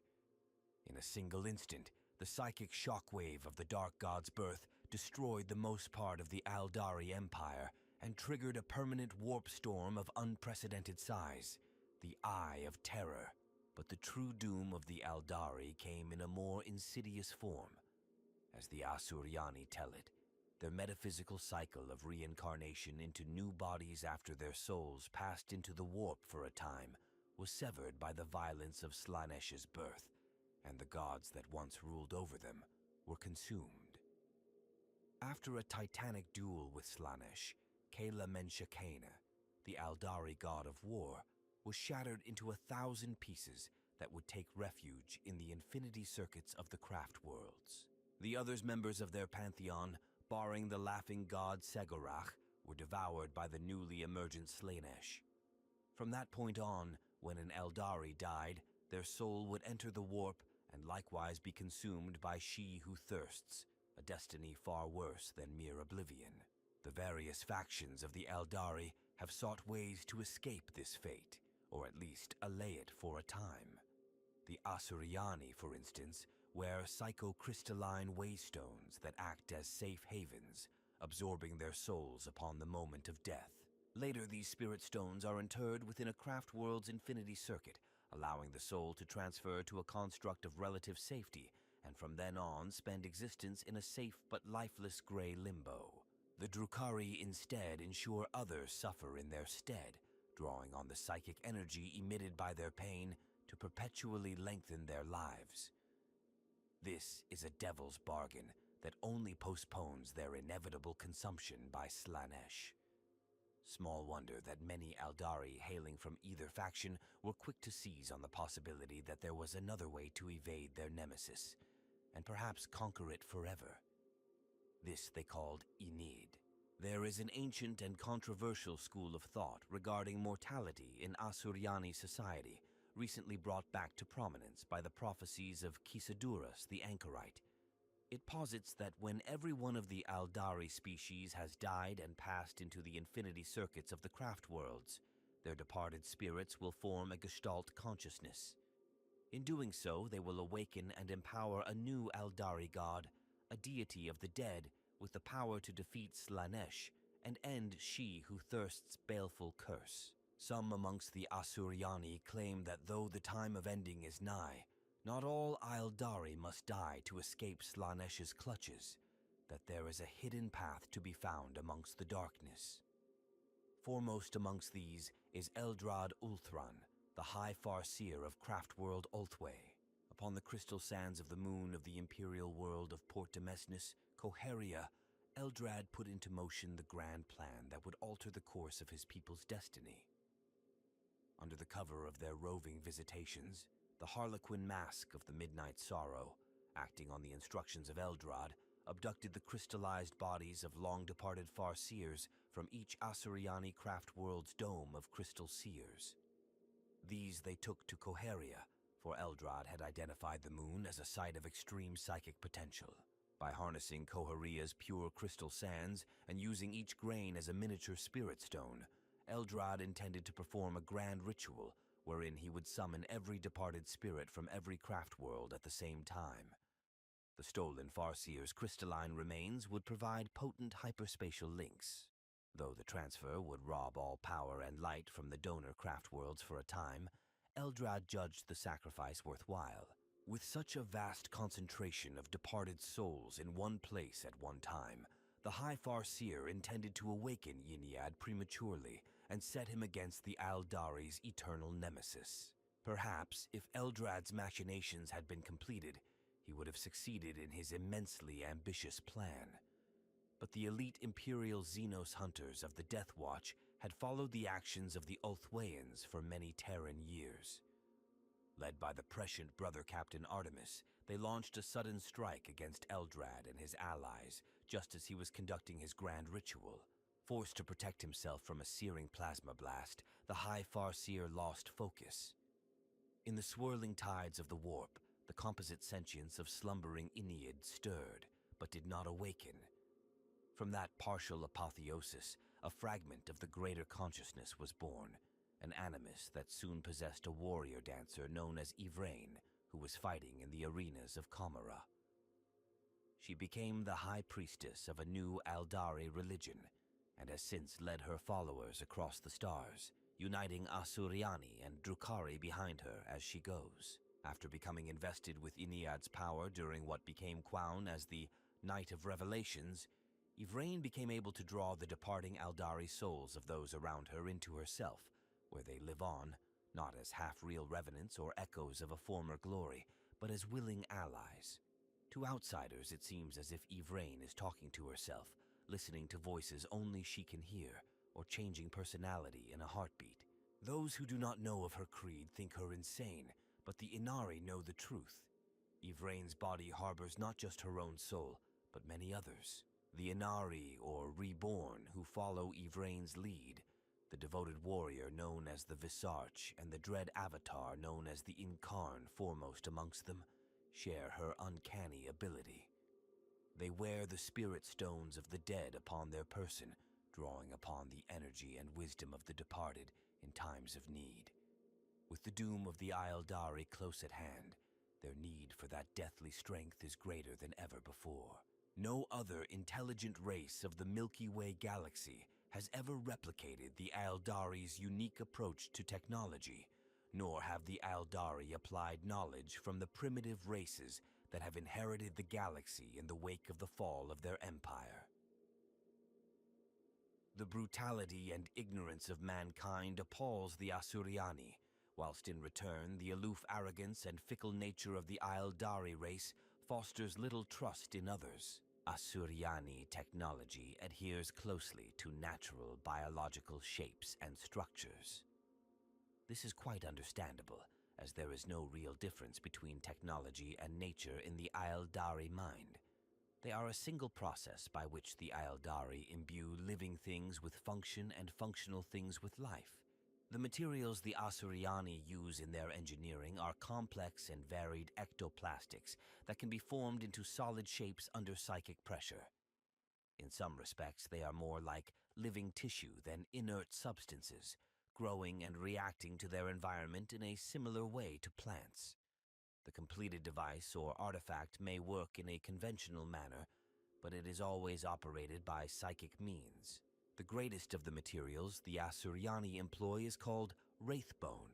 In a single instant, the psychic shockwave of the Dark God's birth destroyed the most part of the Eldari Empire and triggered a permanent warp storm of unprecedented size. The Eye of Terror. But the true doom of the Eldari came in a more insidious form. As the Asuryani tell it, their metaphysical cycle of reincarnation into new bodies after their souls passed into the warp for a time was severed by the violence of Slaanesh's birth, and the gods that once ruled over them were consumed. After a titanic duel with Slaanesh, Kala Menshakena, the Eldari god of war, was shattered into 1,000 pieces that would take refuge in the infinity circuits of the Craftworlds. The other members of their pantheon, barring the laughing god Segorach, were devoured by the newly emergent Slaanesh. From that point on, when an Eldari died, their soul would enter the warp and likewise be consumed by She Who Thirsts, a destiny far worse than mere oblivion. The various factions of the Eldari have sought ways to escape this fate, or at least allay it for a time. The Asuryani, for instance, wear psychocrystalline waystones that act as safe havens, absorbing their souls upon the moment of death. Later, these spirit stones are interred within a Craftworld's infinity circuit, allowing the soul to transfer to a construct of relative safety, and from then on spend existence in a safe but lifeless gray limbo. The Drukhari instead ensure others suffer in their stead, drawing on the psychic energy emitted by their pain to perpetually lengthen their lives. This is a devil's bargain that only postpones their inevitable consumption by Slaanesh. Small wonder that many Eldari hailing from either faction were quick to seize on the possibility that there was another way to evade their nemesis, and perhaps conquer it forever. This they called Ennead. There is an ancient and controversial school of thought regarding mortality in Asuryani society, recently brought back to prominence by the prophecies of Kisadurus the Anchorite. It posits that when every one of the Eldari species has died and passed into the infinity circuits of the Craftworlds, their departed spirits will form a Gestalt consciousness. In doing so, they will awaken and empower a new Eldari god, a deity of the dead, with the power to defeat Slaanesh and end She Who Thirsts' baleful curse. Some amongst the Asuryani claim that though the time of ending is nigh, not all Aeldari must die to escape Slaanesh's clutches, that there is a hidden path to be found amongst the darkness. Foremost amongst these is Eldrad Ulthran, the High Farseer of Craftworld Ulthwé. Upon the crystal sands of the moon of the imperial world of Port Demesnes, Coheria, Eldrad put into motion the grand plan that would alter the course of his people's destiny. Under the cover of their roving visitations, the Harlequin Mask of the Midnight Sorrow, acting on the instructions of Eldrad, abducted the crystallized bodies of long-departed Farseers from each Asuryani Craftworlds dome of crystal seers. These they took to Koharia, for Eldrad had identified the moon as a site of extreme psychic potential. By harnessing Koharia's pure crystal sands and using each grain as a miniature spirit stone, Eldrad intended to perform a grand ritual wherein he would summon every departed spirit from every craft world at the same time. The stolen Farseer's crystalline remains would provide potent hyperspatial links. Though the transfer would rob all power and light from the donor craft worlds for a time, Eldrad judged the sacrifice worthwhile. With such a vast concentration of departed souls in one place at one time, the High Farseer intended to awaken Yniad prematurely and set him against the aeldari's eternal nemesis. Perhaps, if Eldrad's machinations had been completed, he would have succeeded in his immensely ambitious plan. But the elite Imperial Xenos hunters of the Death Watch had followed the actions of the Ulthwayans for many Terran years. Led by the prescient brother Captain Artemis, they launched a sudden strike against Eldrad and his allies just as he was conducting his grand ritual. Forced to protect himself from a searing plasma blast, the High Farseer lost focus. In the swirling tides of the warp, the composite sentience of slumbering Yniad stirred, but did not awaken. From that partial apotheosis, a fragment of the greater consciousness was born, an animus that soon possessed a warrior dancer known as Yvraine, who was fighting in the arenas of Comera. She became the high priestess of a new aeldari religion, and has since led her followers across the stars, uniting Asuryani and Drukhari behind her as she goes. After becoming invested with Yniad's power during what became known as the Night of Revelations, Yvraine became able to draw the departing aeldari souls of those around her into herself, where they live on, not as half-real revenants or echoes of a former glory, but as willing allies. To outsiders, it seems as if Yvraine is talking to herself, listening to voices only she can hear, or changing personality in a heartbeat. Those who do not know of her creed think her insane, but the Inari know the truth. Yvraine's body harbors not just her own soul, but many others. The Inari, or Reborn, who follow Yvraine's lead, the devoted warrior known as the Visarch, and the dread avatar known as the Incarn foremost amongst them, share her uncanny ability. They wear the spirit stones of the dead upon their person, drawing upon the energy and wisdom of the departed in times of need. With the doom of the aeldari close at hand, their need for that deathly strength is greater than ever before. No other intelligent race of the Milky Way galaxy has ever replicated the aeldari's unique approach to technology, nor have the aeldari applied knowledge from the primitive races that have inherited the galaxy in the wake of the fall of their empire. The brutality and ignorance of mankind appalls the Asuryani, whilst in return the aloof arrogance and fickle nature of the aeldari race fosters little trust in others. Asuryani technology adheres closely to natural biological shapes and structures. This is quite understandable, as there is no real difference between technology and nature in the aeldari mind. They are a single process by which the aeldari imbue living things with function and functional things with life. The materials the Asuryani use in their engineering are complex and varied ectoplastics that can be formed into solid shapes under psychic pressure. In some respects, they are more like living tissue than inert substances, growing and reacting to their environment in a similar way to plants. The completed device or artifact may work in a conventional manner, but it is always operated by psychic means. The greatest of the materials the Asuryani employ is called wraithbone,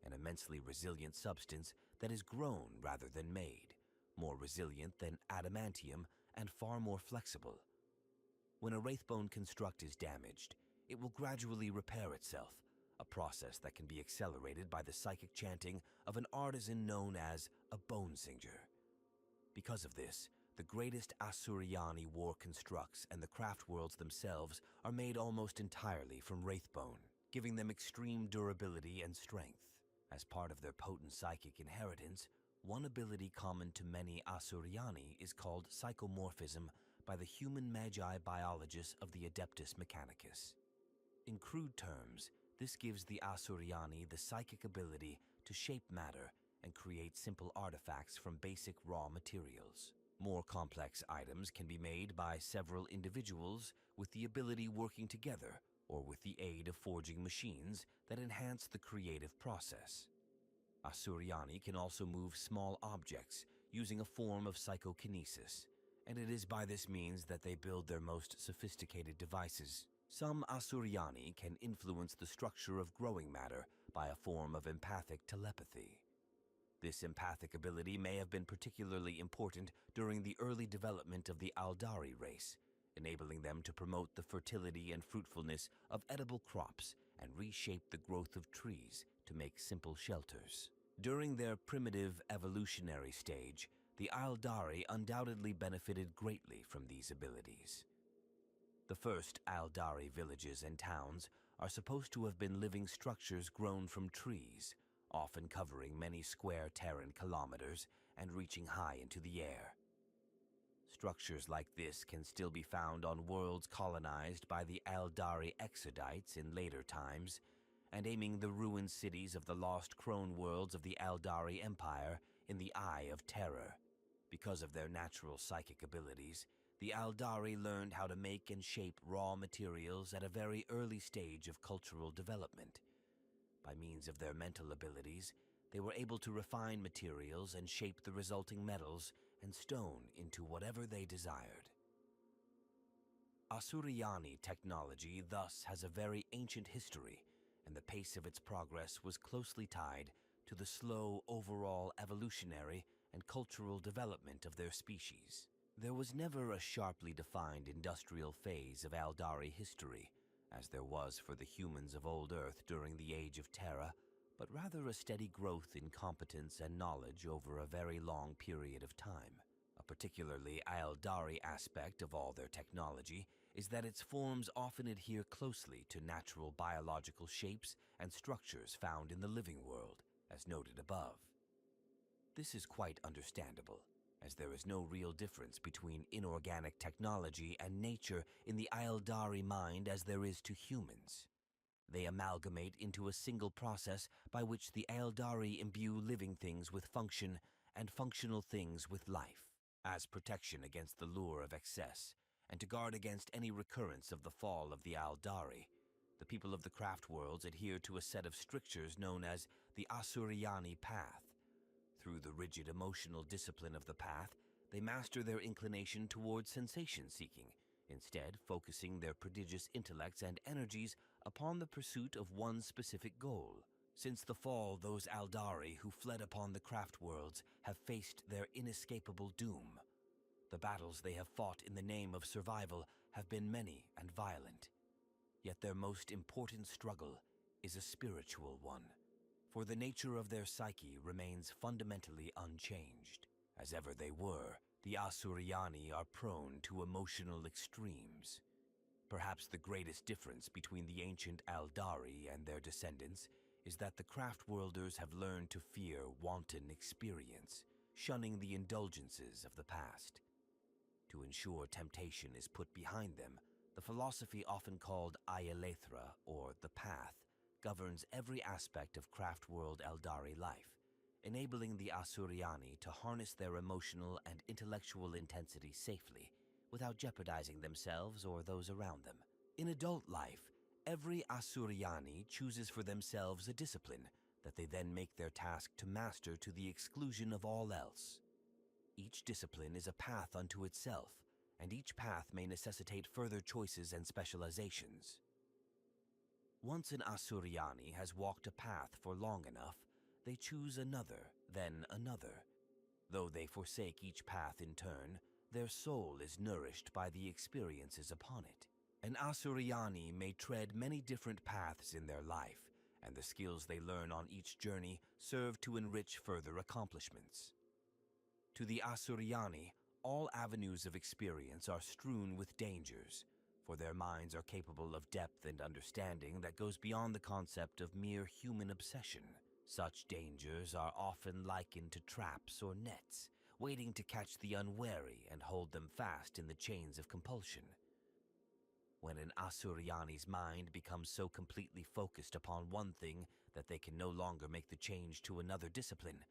an immensely resilient substance that is grown rather than made, more resilient than adamantium and far more flexible. When a wraithbone construct is damaged, it will gradually repair itself, a process that can be accelerated by the psychic chanting of an artisan known as a bone singer. Because of this, the greatest Asuryani war constructs and the craft worlds themselves are made almost entirely from wraithbone, giving them extreme durability and strength. As part of their potent psychic inheritance, one ability common to many Asuryani is called psychomorphism by the human magi biologists of the Adeptus Mechanicus. In crude terms, this gives the Asuryani the psychic ability to shape matter and create simple artifacts from basic raw materials. More complex items can be made by several individuals with the ability working together or with the aid of forging machines that enhance the creative process. Asuryani can also move small objects using a form of psychokinesis, and it is by this means that they build their most sophisticated devices. Some Asuryani can influence the structure of growing matter by a form of empathic telepathy. This empathic ability may have been particularly important during the early development of the eldari race, enabling them to promote the fertility and fruitfulness of edible crops and reshape the growth of trees to make simple shelters. During their primitive evolutionary stage, the eldari undoubtedly benefited greatly from these abilities. The first eldari villages and towns are supposed to have been living structures grown from trees, often covering many square Terran kilometers and reaching high into the air. Structures like this can still be found on worlds colonized by the eldari exodites in later times, and aiming the ruined cities of the lost crone worlds of the eldari Empire in the Eye of Terror. Because of their natural psychic abilities, the eldari learned how to make and shape raw materials at a very early stage of cultural development. By means of their mental abilities, they were able to refine materials and shape the resulting metals and stone into whatever they desired. Asuryani technology thus has a very ancient history, and the pace of its progress was closely tied to the slow overall evolutionary and cultural development of their species. There was never a sharply defined industrial phase of eldari history, as there was for the humans of old Earth during the Age of Terra, but rather a steady growth in competence and knowledge over a very long period of time. A particularly eldari aspect of all their technology is that its forms often adhere closely to natural biological shapes and structures found in the living world, as noted above. This is quite understandable, as there is no real difference between inorganic technology and nature in the eldari mind as there is to humans. They amalgamate into a single process by which the eldari imbue living things with function and functional things with life, as protection against the lure of excess, and to guard against any recurrence of the fall of the eldari. The people of the Craftworlds adhere to a set of strictures known as the Asuryani Path. Through the rigid emotional discipline of the path, they master their inclination towards sensation-seeking, instead focusing their prodigious intellects and energies upon the pursuit of one specific goal. Since the fall, those eldari who fled upon the Craftworlds have faced their inescapable doom. The battles they have fought in the name of survival have been many and violent. Yet their most important struggle is a spiritual one, for the nature of their psyche remains fundamentally unchanged. As ever they were, the Asuryani are prone to emotional extremes. Perhaps the greatest difference between the ancient eldari and their descendants is that the Craftworlders have learned to fear wanton experience, shunning the indulgences of the past. To ensure temptation is put behind them, the philosophy often called aeldari, or the Path, governs every aspect of Craftworld eldari life, enabling the Asuryani to harness their emotional and intellectual intensity safely, without jeopardizing themselves or those around them. In adult life, every Asuryani chooses for themselves a discipline that they then make their task to master to the exclusion of all else. Each discipline is a path unto itself, and each path may necessitate further choices and specializations. Once an Asuryani has walked a path for long enough, they choose another, then another. Though they forsake each path in turn, their soul is nourished by the experiences upon it. An Asuryani may tread many different paths in their life, and the skills they learn on each journey serve to enrich further accomplishments. To the Asuryani, all avenues of experience are strewn with dangers, for their minds are capable of depth and understanding that goes beyond the concept of mere human obsession. Such dangers are often likened to traps or nets, waiting to catch the unwary and hold them fast in the chains of compulsion. When an Asuryani's mind becomes so completely focused upon one thing that they can no longer make the change to another discipline,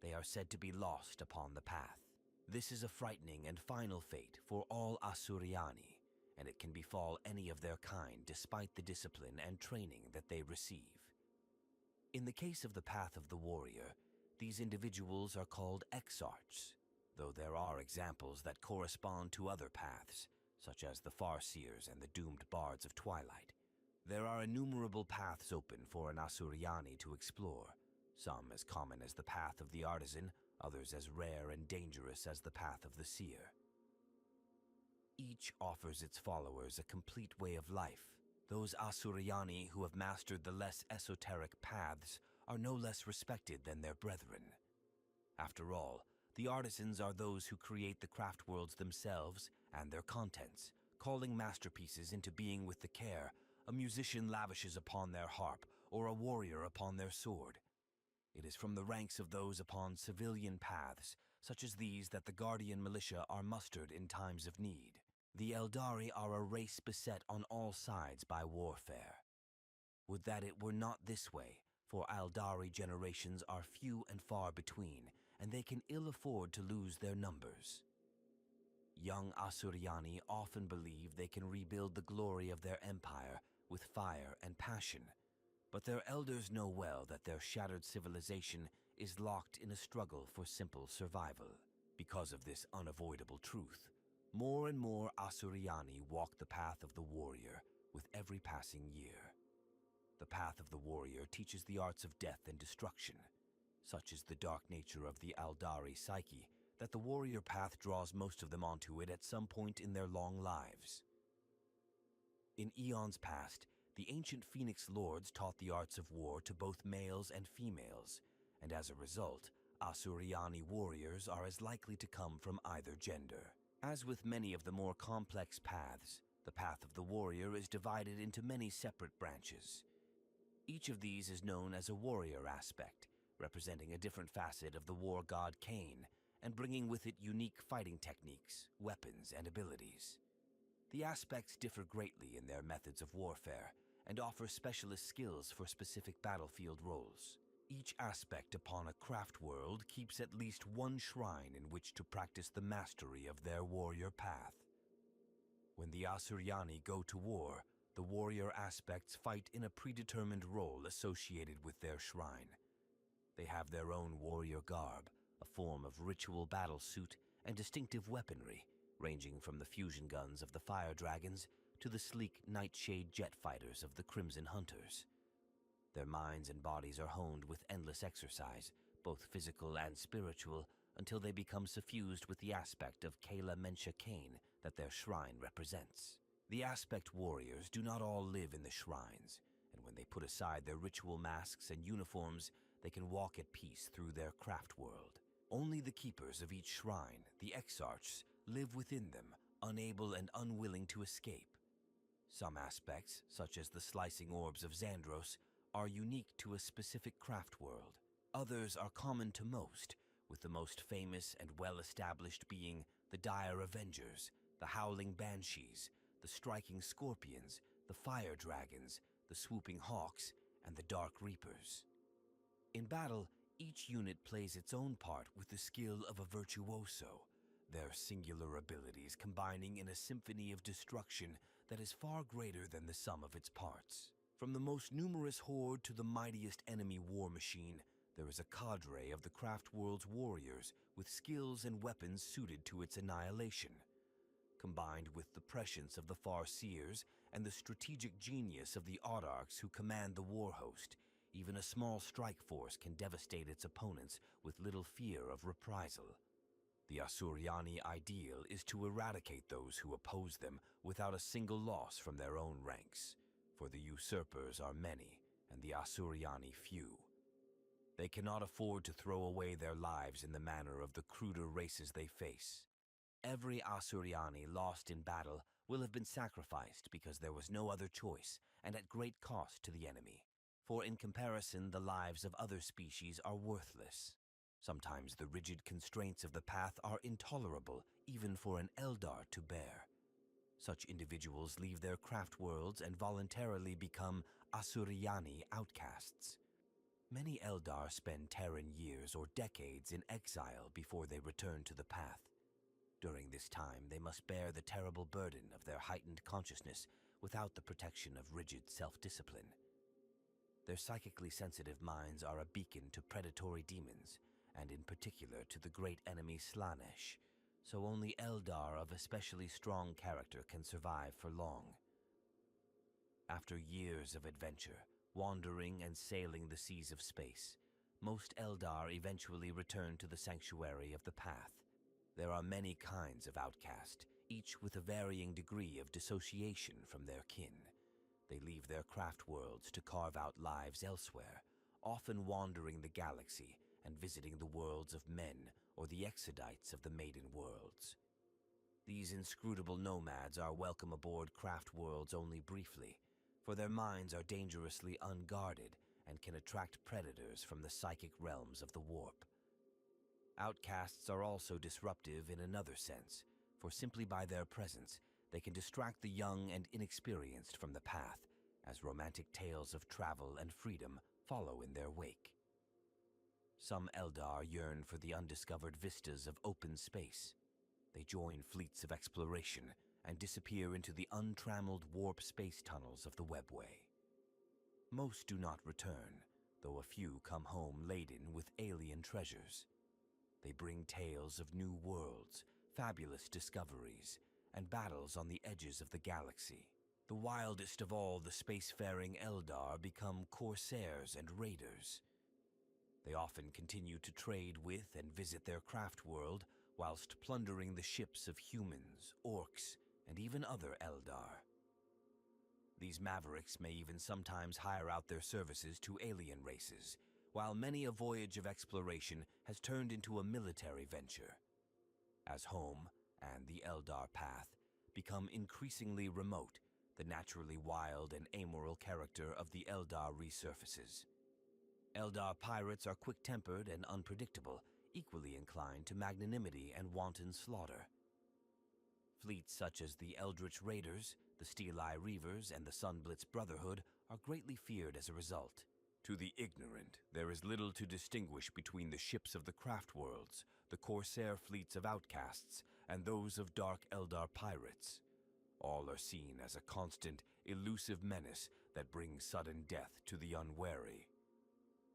they are said to be lost upon the path. This is a frightening and final fate for all Asuryani, and it can befall any of their kind despite the discipline and training that they receive. In the case of the path of the warrior, these individuals are called exarchs, though there are examples that correspond to other paths, such as the Farseers and the doomed bards of Twilight. There are innumerable paths open for an Asuryani to explore, some as common as the path of the artisan, others as rare and dangerous as the path of the seer. Each offers its followers a complete way of life. Those Asuryani who have mastered the less esoteric paths are no less respected than their brethren. After all, the artisans are those who create the craft worlds themselves and their contents, calling masterpieces into being with the care a musician lavishes upon their harp or a warrior upon their sword. It is from the ranks of those upon civilian paths, such as these, that the guardian militia are mustered in times of need. The eldari are a race beset on all sides by warfare. Would that it were not this way, for eldari generations are few and far between, and they can ill afford to lose their numbers. Young Asuryani often believe they can rebuild the glory of their empire with fire and passion, but their elders know well that their shattered civilization is locked in a struggle for simple survival. Because of this unavoidable truth, more and more Asuryani walk the path of the warrior with every passing year. The path of the warrior teaches the arts of death and destruction. Such is the dark nature of the eldari psyche that the warrior path draws most of them onto it at some point in their long lives. In eons past, the ancient Phoenix Lords taught the arts of war to both males and females, and as a result, Asuryani warriors are as likely to come from either gender. As with many of the more complex paths, the path of the warrior is divided into many separate branches. Each of these is known as a warrior aspect, representing a different facet of the war god Cain, and bringing with it unique fighting techniques, weapons, and abilities. The aspects differ greatly in their methods of warfare, and offer specialist skills for specific battlefield roles. Each aspect upon a craft world keeps at least one shrine in which to practice the mastery of their warrior path. When the Asuryani go to war, the warrior aspects fight in a predetermined role associated with their shrine. They have their own warrior garb, a form of ritual battle suit, and distinctive weaponry, ranging from the fusion guns of the fire dragons to the sleek nightshade jet fighters of the Crimson Hunters. Their minds and bodies are honed with endless exercise, both physical and spiritual, until they become suffused with the aspect of Kayla Mensha Kane that their shrine represents. The aspect warriors do not all live in the shrines, and when they put aside their ritual masks and uniforms, they can walk at peace through their craft world. Only the keepers of each shrine, the exarchs, live within them, unable and unwilling to escape. Some aspects, such as the slicing orbs of Xandros, are unique to a specific craft world. Others are common to most, with the most famous and well-established being the Dire Avengers, the Howling Banshees, the Striking Scorpions, the Fire Dragons, the Swooping Hawks, and the Dark Reapers. In battle, each unit plays its own part with the skill of a virtuoso, their singular abilities combining in a symphony of destruction that is far greater than the sum of its parts. From the most numerous horde to the mightiest enemy war machine, there is a cadre of the craft world's warriors with skills and weapons suited to its annihilation. Combined with the prescience of the Farseers and the strategic genius of the Autarchs who command the war host, even a small strike force can devastate its opponents with little fear of reprisal. The Asuryani ideal is to eradicate those who oppose them without a single loss from their own ranks, for the usurpers are many and the Asuryani few. They cannot afford to throw away their lives in the manner of the cruder races they face. Every Asuryani lost in battle will have been sacrificed because there was no other choice and at great cost to the enemy. for in comparison the lives of other species are worthless. Sometimes the rigid constraints of the path are intolerable even for an eldar to bear. Such individuals leave their craft worlds and voluntarily become Asuryani outcasts. Many eldar spend Terran years or decades in exile before they return to the path. During this time, they must bear the terrible burden of their heightened consciousness without the protection of rigid self-discipline. Their psychically sensitive minds are a beacon to predatory demons, and in particular to the great enemy Slaanesh, so only eldar of especially strong character can survive for long. After years of adventure, wandering and sailing the seas of space, most eldar eventually return to the sanctuary of the path. There are many kinds of outcast, each with a varying degree of dissociation from their kin. They leave their craft worlds to carve out lives elsewhere, often wandering the galaxy and visiting the worlds of men or the exodites of the Maiden Worlds. These inscrutable nomads are welcome aboard craft worlds only briefly, for their minds are dangerously unguarded and can attract predators from the psychic realms of the warp. Outcasts are also disruptive in another sense, for simply by their presence, they can distract the young and inexperienced from the path, as romantic tales of travel and freedom follow in their wake. Some eldar yearn for the undiscovered vistas of open space. They join fleets of exploration and disappear into the untrammeled warp space tunnels of the webway. Most do not return, though a few come home laden with alien treasures. They bring tales of new worlds, fabulous discoveries, and battles on the edges of the galaxy. The wildest of all the spacefaring eldar become corsairs and raiders. They often continue to trade with and visit their craft world whilst plundering the ships of humans, orcs, and even other eldar. These mavericks may even sometimes hire out their services to alien races, while many a voyage of exploration has turned into a military venture. As home and the Eldar path become increasingly remote, the naturally wild and amoral character of the Eldar resurfaces. Eldar pirates are quick-tempered and unpredictable, equally inclined to magnanimity and wanton slaughter. Fleets such as the Eldritch Raiders, the Steel-Eye Reavers, and the Sunblitz Brotherhood are greatly feared as a result. To the ignorant, there is little to distinguish between the ships of the craft worlds, the corsair fleets of outcasts, and those of dark Eldar pirates. All are seen as a constant, elusive menace that brings sudden death to the unwary.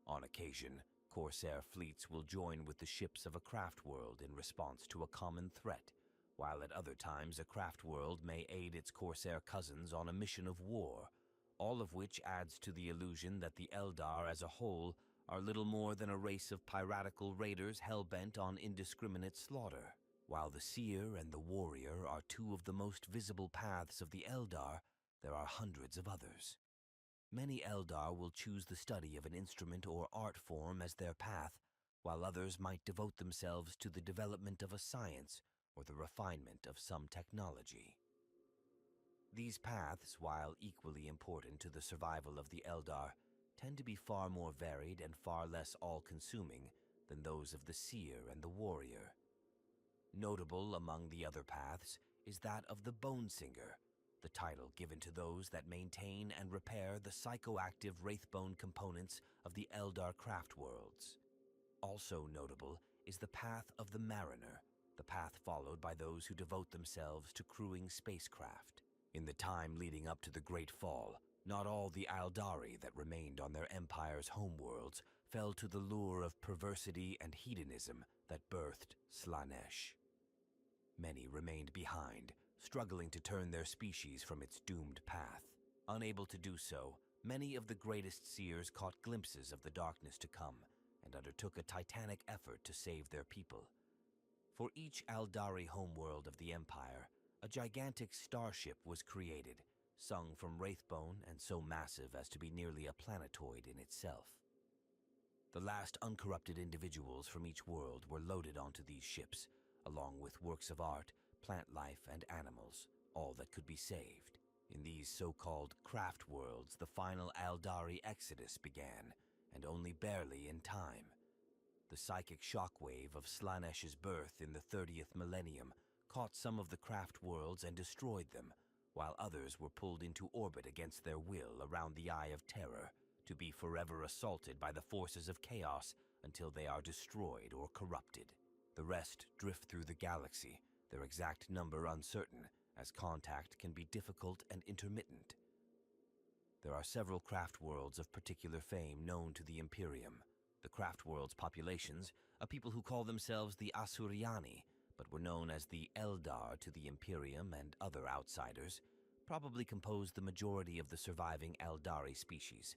On occasion, corsair fleets will join with the ships of a craft world in response to a common threat, while at other times a craft world may aid its corsair cousins on a mission of war, all of which adds to the illusion that the Eldar as a whole are little more than a race of piratical raiders hell-bent on indiscriminate slaughter. While the seer and the warrior are two of the most visible paths of the Eldar, there are hundreds of others. Many Eldar will choose the study of an instrument or art form as their path, while others might devote themselves to the development of a science or the refinement of some technology. These paths, while equally important to the survival of the Eldar, tend to be far more varied and far less all-consuming than those of the seer and the warrior. Notable among the other paths is that of the Bone Singer, the title given to those that maintain and repair the psychoactive wraithbone components of the Eldar craft worlds. Also notable is the path of the Mariner, the path followed by those who devote themselves to crewing spacecraft. In the time leading up to the Great Fall, not all the aeldari that remained on their empire's homeworlds fell to the lure of perversity and hedonism that birthed Slaanesh. Many remained behind, struggling to turn their species from its doomed path. Unable to do so, many of the greatest seers caught glimpses of the darkness to come and undertook a titanic effort to save their people. For each aeldari homeworld of the Empire, a gigantic starship was created, sung from wraithbone and so massive as to be nearly a planetoid in itself. The last uncorrupted individuals from each world were loaded onto these ships, along with works of art, plant life, and animals, all that could be saved. In these so-called craft worlds, the final Aeldari exodus began, and only barely in time. The psychic shockwave of Slanesh's birth in the 30th millennium caught some of the craft worlds and destroyed them, while others were pulled into orbit against their will around the Eye of Terror, to be forever assaulted by the forces of chaos until they are destroyed or corrupted. The rest drift through the galaxy, their exact number uncertain, as contact can be difficult and intermittent. There are several craft worlds of particular fame known to the Imperium. The craft world's populations, a people who call themselves the Asuryani, but were known as the eldar to the Imperium and other outsiders, probably compose the majority of the surviving eldari species,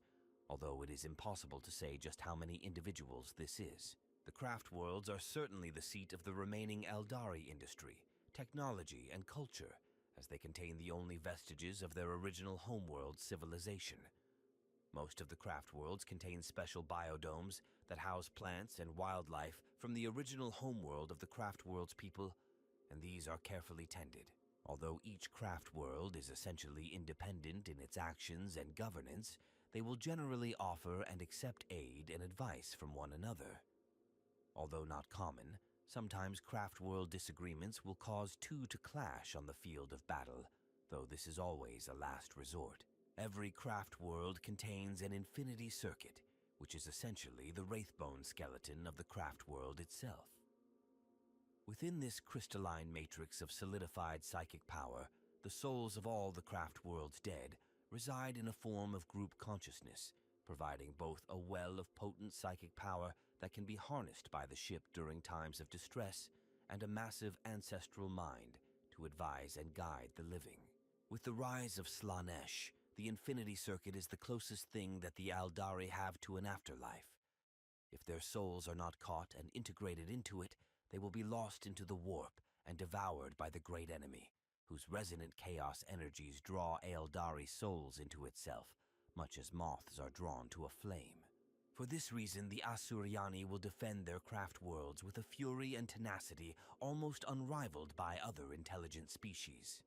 although it is impossible to say just how many individuals this is. The craft worlds are certainly the seat of the remaining eldari industry, technology, and culture, as they contain the only vestiges of their original homeworld civilization. Most of the craft worlds contain special biodomes that house plants and wildlife from the original homeworld of the craft world's people, and these are carefully tended. Although each craft world is essentially independent in its actions and governance, they will generally offer and accept aid and advice from one another. Although not common, sometimes craft world disagreements will cause two to clash on the field of battle, though this is always a last resort. Every craft world contains an infinity circuit, which is essentially the wraithbone skeleton of the craft world itself. Within this crystalline matrix of solidified psychic power, the souls of all the craft world's dead reside in a form of group consciousness, providing both a well of potent psychic power that can be harnessed by the ship during times of distress and a massive ancestral mind to advise and guide the living. With the rise of Slanesh, the infinity circuit is the closest thing that the eldari have to an afterlife. If their souls are not caught and integrated into it, they will be lost into the warp and devoured by the great enemy, whose resonant chaos energies draw eldari souls into itself, much as moths are drawn to a flame. For this reason, the Asuryani will defend their craft worlds with a fury and tenacity almost unrivaled by other intelligent species.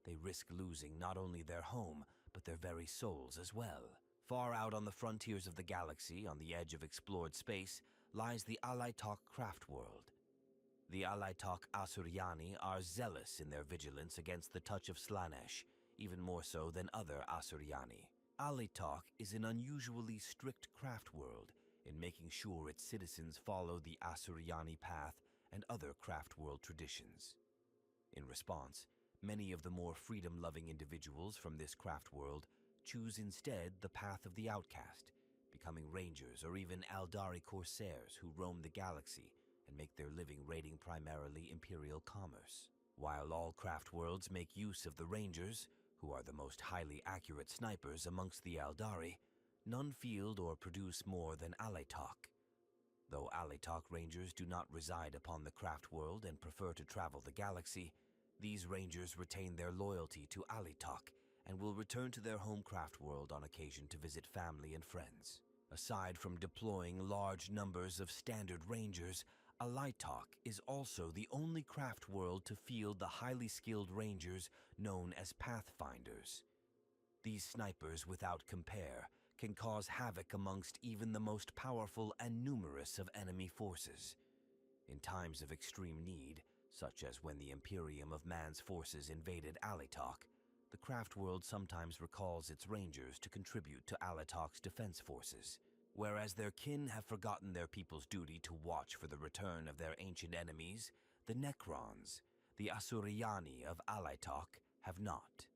They risk losing not only their home, but their very souls as well. Far out on the frontiers of the galaxy, on the edge of explored space, lies the Alaitok craft world. The Alaitok Asuryani are zealous in their vigilance against the touch of Slanesh, even more so than other Asuryani. Alaitok is an unusually strict craft world in making sure its citizens follow the Asuryani Path and other craft world traditions. In response, many of the more freedom-loving individuals from this craft world choose instead the path of the outcast, becoming rangers or even eldari corsairs who roam the galaxy and make their living raiding primarily Imperial commerce. While all craft worlds make use of the rangers, who are the most highly accurate snipers amongst the eldari, none field or produce more than Alaitok. Though Alaitok rangers do not reside upon the craft world and prefer to travel the galaxy, these rangers retain their loyalty to Alaitok and will return to their home craft world on occasion to visit family and friends. Aside from deploying large numbers of standard rangers, Alaitok is also the only craft world to field the highly skilled rangers known as Pathfinders. These snipers, without compare, can cause havoc amongst even the most powerful and numerous of enemy forces. In times of extreme need, such as when the Imperium of Man's forces invaded Alaitok, the craft world sometimes recalls its rangers to contribute to Alaitok's defense forces. Whereas their kin have forgotten their people's duty to watch for the return of their ancient enemies, the Necrons, the Asuryani of Alaitok, have not.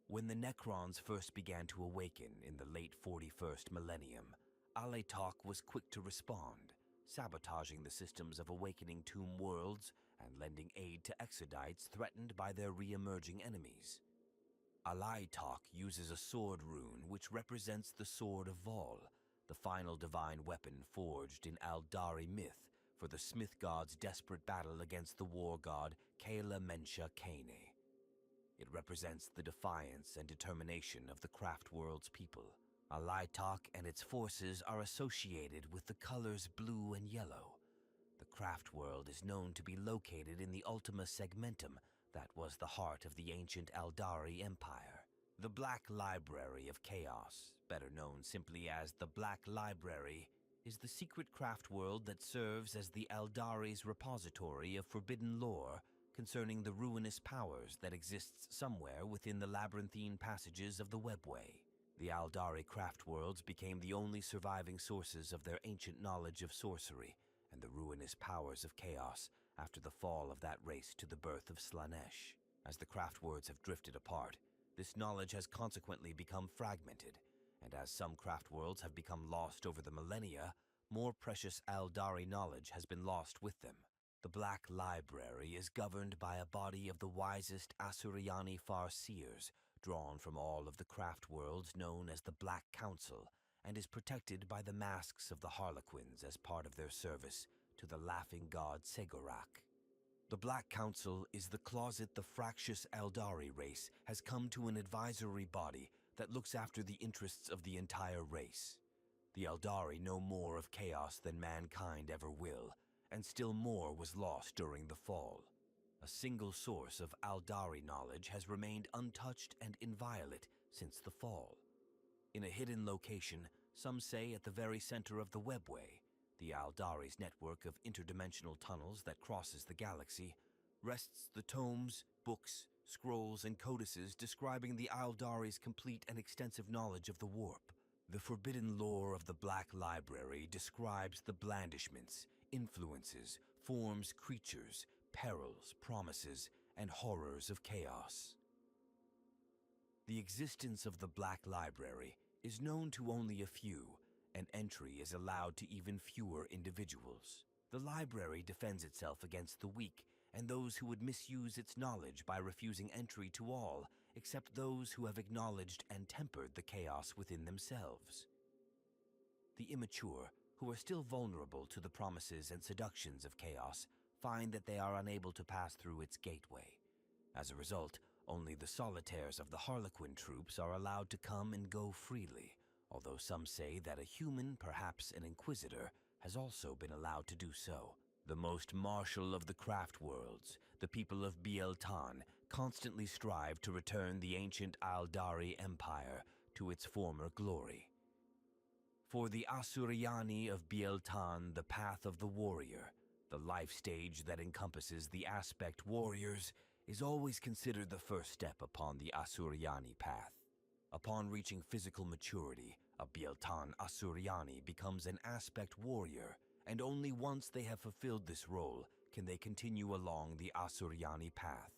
When the Necrons first began to awaken in the late 41st millennium, Alaitok was quick to respond, sabotaging the systems of awakening tomb worlds and lending aid to exodites threatened by their re-emerging enemies. Alaitok uses a sword rune which represents the Sword of Vol, the final divine weapon forged in eldari myth for the Smith God's desperate battle against the war god Kala Mensha Kane. It represents the defiance and determination of the craft world's people. Alaitok and its forces are associated with the colors blue and yellow. The craft world is known to be located in the Ultima Segmentum, That was the heart of the ancient Eldari Empire. The Black Library of Chaos, better known simply as the Black Library, is the secret craft world that serves as the Eldari's repository of forbidden lore concerning the ruinous powers that exists somewhere within the labyrinthine passages of the Webway. The Eldari Craftworlds became the only surviving sources of their ancient knowledge of sorcery and the ruinous powers of chaos after the fall of that race to the birth of Slanesh. As the Craftworlds have drifted apart, this knowledge has consequently become fragmented, and as some Craftworlds have become lost over the millennia, more precious Eldari knowledge has been lost with them. The Black Library is governed by a body of the wisest Asuryani Farseers, drawn from all of the Craftworlds known as the Black Council, and is protected by the masks of the Harlequins as part of their service to the laughing god Segorak. The Black Council is the closet the fractious Eldari race has come to, an advisory body that looks after the interests of the entire race. The Eldari know more of chaos than mankind ever will, and still more was lost during the fall. A single source of Eldari knowledge has remained untouched and inviolate since the fall. In a hidden location, some say at the very center of the Webway, the Eldari's network of interdimensional tunnels that crosses the galaxy, rests the tomes, books, scrolls, and codices describing the Eldari's complete and extensive knowledge of the warp. The forbidden lore of the Black Library describes the blandishments, influences, forms, creatures, perils, promises, and horrors of chaos. The existence of the Black Library is known to only a few, and entry is allowed to even fewer individuals. The library defends itself against the weak and those who would misuse its knowledge by refusing entry to all except those who have acknowledged and tempered the chaos within themselves. The immature, who are still vulnerable to the promises and seductions of chaos, find that they are unable to pass through its gateway. As a result, only the solitaires of the Harlequin troops are allowed to come and go freely, although some say that a human, perhaps an inquisitor, has also been allowed to do so. The most martial of the craft worlds, the people of Bieltan, constantly strive to return the ancient Eldari Empire to its former glory. For the Asuryani of Bieltan, the path of the warrior, the life stage that encompasses the aspect warriors, is always considered the first step upon the Asuryani path. Upon reaching physical maturity, a Bieltan Asuryani becomes an aspect warrior, and only once they have fulfilled this role can they continue along the Asuryani path.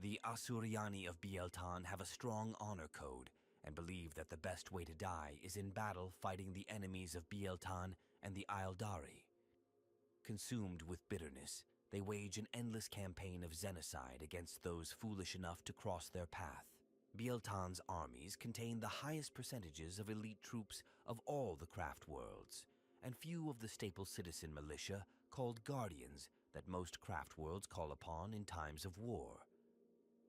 The Asuryani of Bieltan have a strong honor code and believe that the best way to die is in battle fighting the enemies of Bieltan and the Aeldari. Consumed with bitterness, they wage an endless campaign of genocide against those foolish enough to cross their path. Bieltan's armies contain the highest percentages of elite troops of all the craft worlds, and few of the staple citizen militia called guardians that most craft worlds call upon in times of war.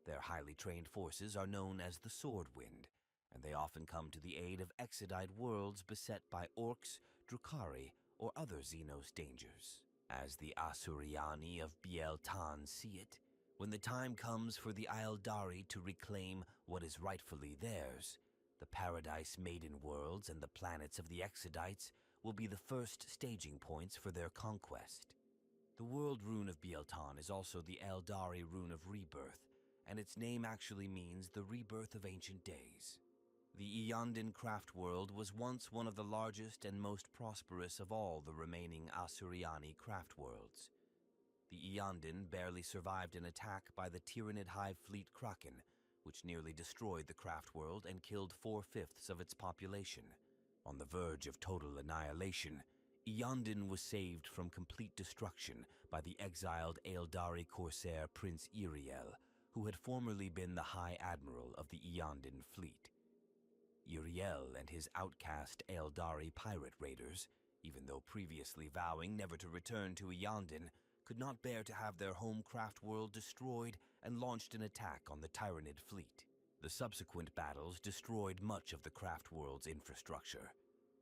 Their highly trained forces are known as the Swordwind, and they often come to the aid of exodite worlds beset by orcs, Drukhari, or other Xenos dangers. As the Asuryani of Bieltan see it, when the time comes for the Aeldari to reclaim what is rightfully theirs, the Paradise Maiden worlds and the planets of the Exodites will be the first staging points for their conquest. The world rune of Bieltan is also the Eldari rune of rebirth, and its name actually means the rebirth of ancient days. The Eondin craft world was once one of the largest and most prosperous of all the remaining Asuryani craft worlds. The Eondin barely survived an attack by the Tyrannid Hive Fleet Kraken, which nearly destroyed the craft world and killed 4/5 of its population. On the verge of total annihilation, Eondin was saved from complete destruction by the exiled Eldari corsair Prince Iriel, who had formerly been the High Admiral of the Eondin fleet. Iriel and his outcast Eldari pirate raiders, even though previously vowing never to return to Eondin, could not bear to have their home craft world destroyed and launched an attack on the Tyrannid fleet. The subsequent battles destroyed much of the craft world's infrastructure.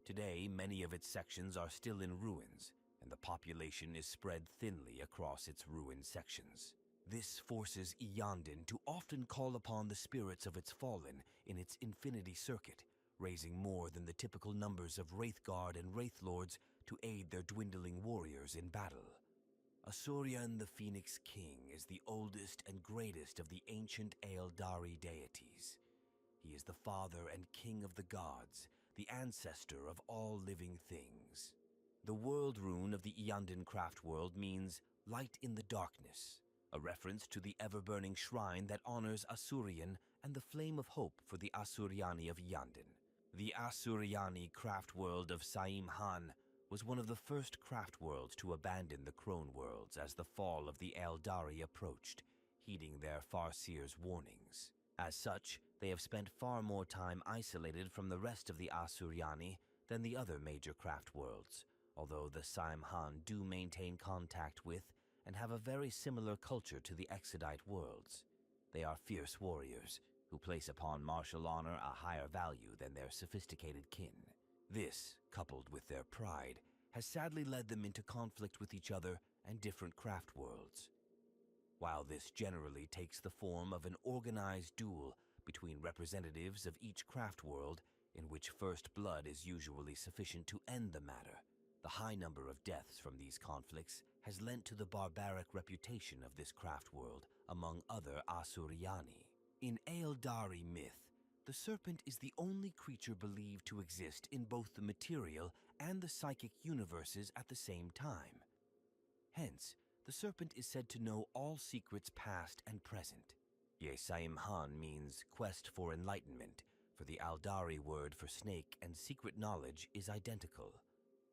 Today, many of its sections are still in ruins, and the population is spread thinly across its ruined sections. This forces Iyanden to often call upon the spirits of its fallen in its infinity circuit, raising more than the typical numbers of Wraithguard and Wraithlords to aid their dwindling warriors in battle. Asuryan the Phoenix King is the oldest and greatest of the ancient aeldari deities. He is the father and king of the gods, the ancestor of all living things. The world rune of the Iyanden craft world means light in the darkness, a reference to the ever-burning shrine that honors Asuryan and the flame of hope for the Asuryani of Iyanden. The Asuryani craft world of Saim Han was one of the first craft worlds to abandon the Crone worlds as the fall of the Eldari approached, heeding their Farseer's warnings. As such, they have spent far more time isolated from the rest of the Asuryani than the other major craft worlds, although the Saim Han do maintain contact with and have a very similar culture to the Exodite worlds. They are fierce warriors who place upon martial honor a higher value than their sophisticated kin. This, coupled with their pride, has sadly led them into conflict with each other and different craft worlds. While this generally takes the form of an organized duel between representatives of each craft world, in which first blood is usually sufficient to end the matter, the high number of deaths from these conflicts has lent to the barbaric reputation of this craft world among other Asuryani. In Aeldari myth, the serpent is the only creature believed to exist in both the material and the psychic universes at the same time. Hence, the serpent is said to know all secrets past and present. Saim Han means quest for enlightenment, for the Eldari word for snake and secret knowledge is identical.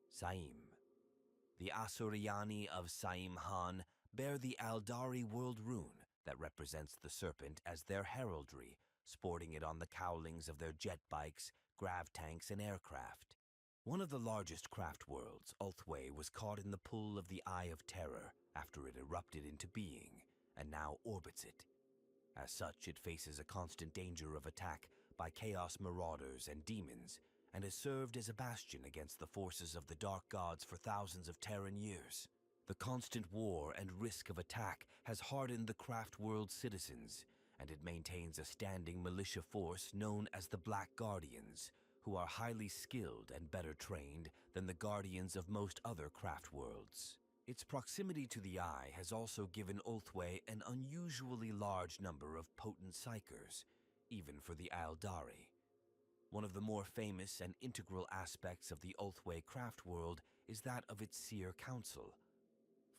Saim. The Asuryani of Saim Han bear the Eldari world rune that represents the serpent as their heraldry, sporting it on the cowlings of their jet bikes, grav tanks, and aircraft. One of the largest craft worlds, Ulthwé, was caught in the pull of the Eye of Terror after it erupted into being, and now orbits it. As such, it faces a constant danger of attack by chaos marauders and demons, and has served as a bastion against the forces of the Dark Gods for thousands of Terran years. The constant war and risk of attack has hardened the craft world's citizens, and it maintains a standing militia force known as the Black Guardians, who are highly skilled and better trained than the guardians of most other craft worlds. Its proximity to the Eye has also given Ulthwé an unusually large number of potent psychers, even for the Eldari. One of the more famous and integral aspects of the Ulthwé craft world is that of its Seer Council,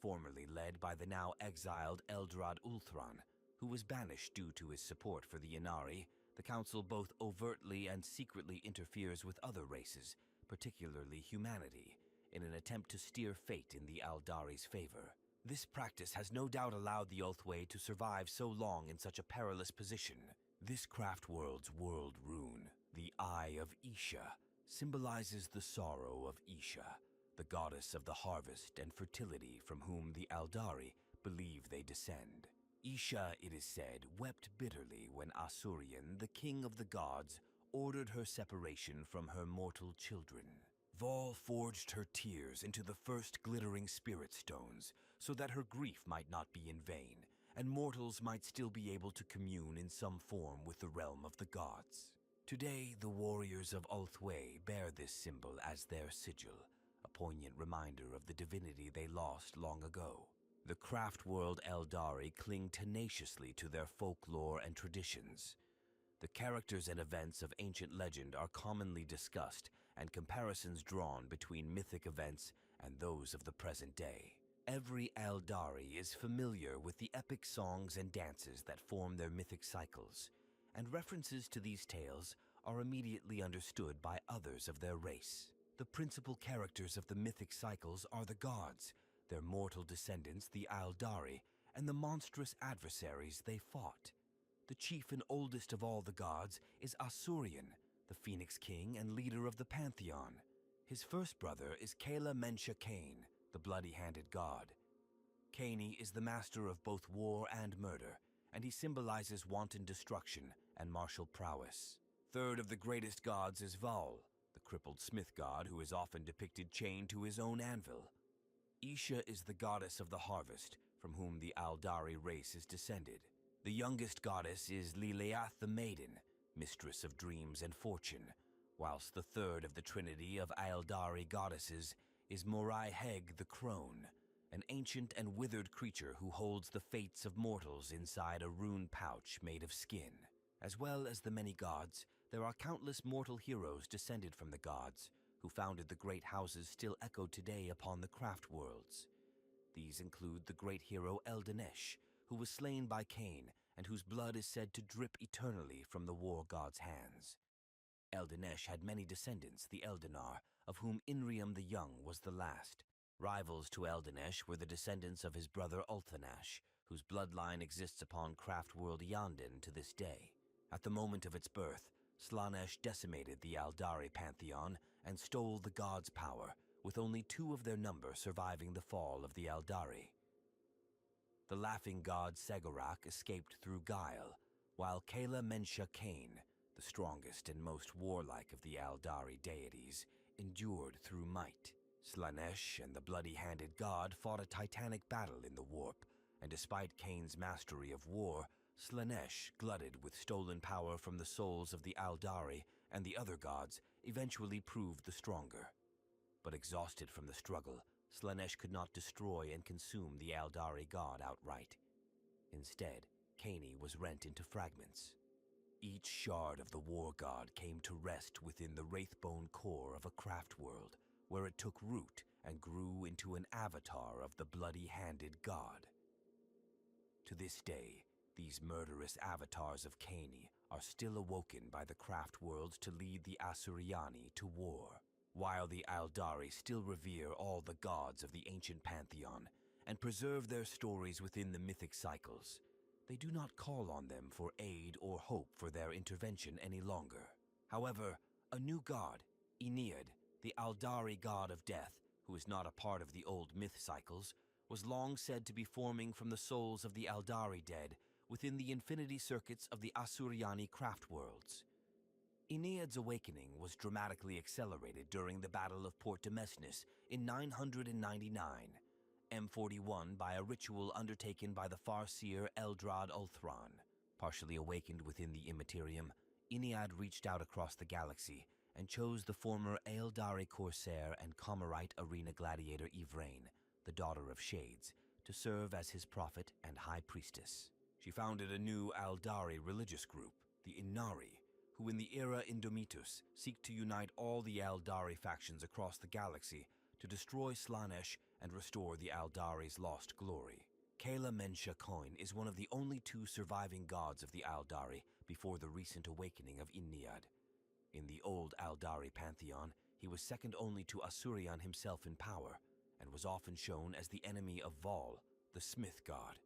formerly led by the now exiled Eldrad Ulthran, who was banished due to his support for the Inari. The council both overtly and secretly interferes with other races, particularly humanity, in an attempt to steer fate in the Eldari's favor. This practice has no doubt allowed the Ulthwé to survive so long in such a perilous position. This craft world's world rune, the Eye of Isha, symbolizes the sorrow of Isha, the goddess of the harvest and fertility from whom the Eldari believe they descend. Isha, it is said, wept bitterly when Asuryan, the king of the gods, ordered her separation from her mortal children. Vol forged her tears into the first glittering spirit stones so that her grief might not be in vain, and mortals might still be able to commune in some form with the realm of the gods. Today, the warriors of Ulthwé bear this symbol as their sigil, a poignant reminder of the divinity they lost long ago. The craft world Eldari cling tenaciously to their folklore and traditions. The characters and events of ancient legend are commonly discussed, and comparisons drawn between mythic events and those of the present day. Every Eldari is familiar with the epic songs and dances that form their mythic cycles, and references to these tales are immediately understood by others of their race. The principal characters of the mythic cycles are the gods, their mortal descendants, the Eldari, and the monstrous adversaries they fought. The chief and oldest of all the gods is Asuryan, the Phoenix King and leader of the Pantheon. His first brother is Kala Mensha Kane, the bloody-handed god. Kani is the master of both war and murder, and he symbolizes wanton destruction and martial prowess. Third of the greatest gods is Val, the crippled smith god who is often depicted chained to his own anvil. Isha is the goddess of the harvest, from whom the Aeldari race is descended. The youngest goddess is Liliath the Maiden, mistress of dreams and fortune, whilst the third of the trinity of Aeldari goddesses is Morai Heg the Crone, an ancient and withered creature who holds the fates of mortals inside a rune pouch made of skin. As well as the many gods, there are countless mortal heroes descended from the gods, who founded the great houses still echoed today upon the Craftworlds. These include the great hero Eldanesh, who was slain by Cain, and whose blood is said to drip eternally from the war god's hands. Eldanesh had many descendants, the Eldanar, of whom Inrium the Young was the last. Rivals to Eldanesh were the descendants of his brother Ulthanash, whose bloodline exists upon Craftworld Yandin to this day. At the moment of its birth, Slaanesh decimated the Aeldari pantheon and stole the gods' power, with only 2 of their number surviving the fall of the Aeldari. The laughing god Segorak escaped through guile, while Kala Mensha Cain, the strongest and most warlike of the Aeldari deities, endured through might. Slaanesh and the bloody-handed god fought a titanic battle in the warp, and despite Cain's mastery of war, Slaanesh, glutted with stolen power from the souls of the Aeldari and the other gods, eventually proved the stronger. But exhausted from the struggle, Slaanesh could not destroy and consume the Aeldari god outright. Instead, Caini was rent into fragments. Each shard of the war god came to rest within the wraithbone core of a craft world, where it took root and grew into an avatar of the bloody-handed god. To this day, these murderous avatars of Caini are still awoken by the craft worlds to lead the Asuryani to war. While the Aeldari still revere all the gods of the ancient pantheon and preserve their stories within the mythic cycles, they do not call on them for aid or hope for their intervention any longer. However, a new god, Aeneid, the Aeldari god of death, who is not a part of the old myth cycles, was long said to be forming from the souls of the Aeldari dead within the infinity circuits of the Asuryani Craftworlds. Aeneid's awakening was dramatically accelerated during the Battle of Port Demesnes in 999, M41 by a ritual undertaken by the Farseer Eldrad Ulthran. Partially awakened within the Imperium, Aeneid reached out across the galaxy and chose the former Aeldari Corsair and Comorite arena gladiator Yvraine, the daughter of Shades, to serve as his prophet and high priestess. She founded a new Aeldari religious group, the Inari, who in the era Indomitus seek to unite all the Aeldari factions across the galaxy to destroy Slaanesh and restore the Aeldari's lost glory. Kala Mensha Coin is one of the only 2 surviving gods of the Aeldari before the recent awakening of Aeneid. In the old Aeldari pantheon, he was second only to Asuryan himself in power, and was often shown as the enemy of Vol, the smith god.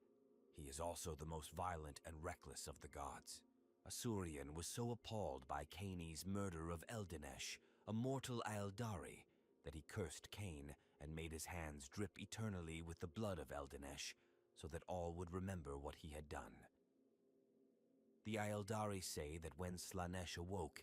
He is also the most violent and reckless of the gods. Asuryan was so appalled by Caini's murder of Eldanesh, a mortal Aeldari, that he cursed Cain and made his hands drip eternally with the blood of Eldanesh, so that all would remember what he had done. The Aeldari say that when Slaanesh awoke,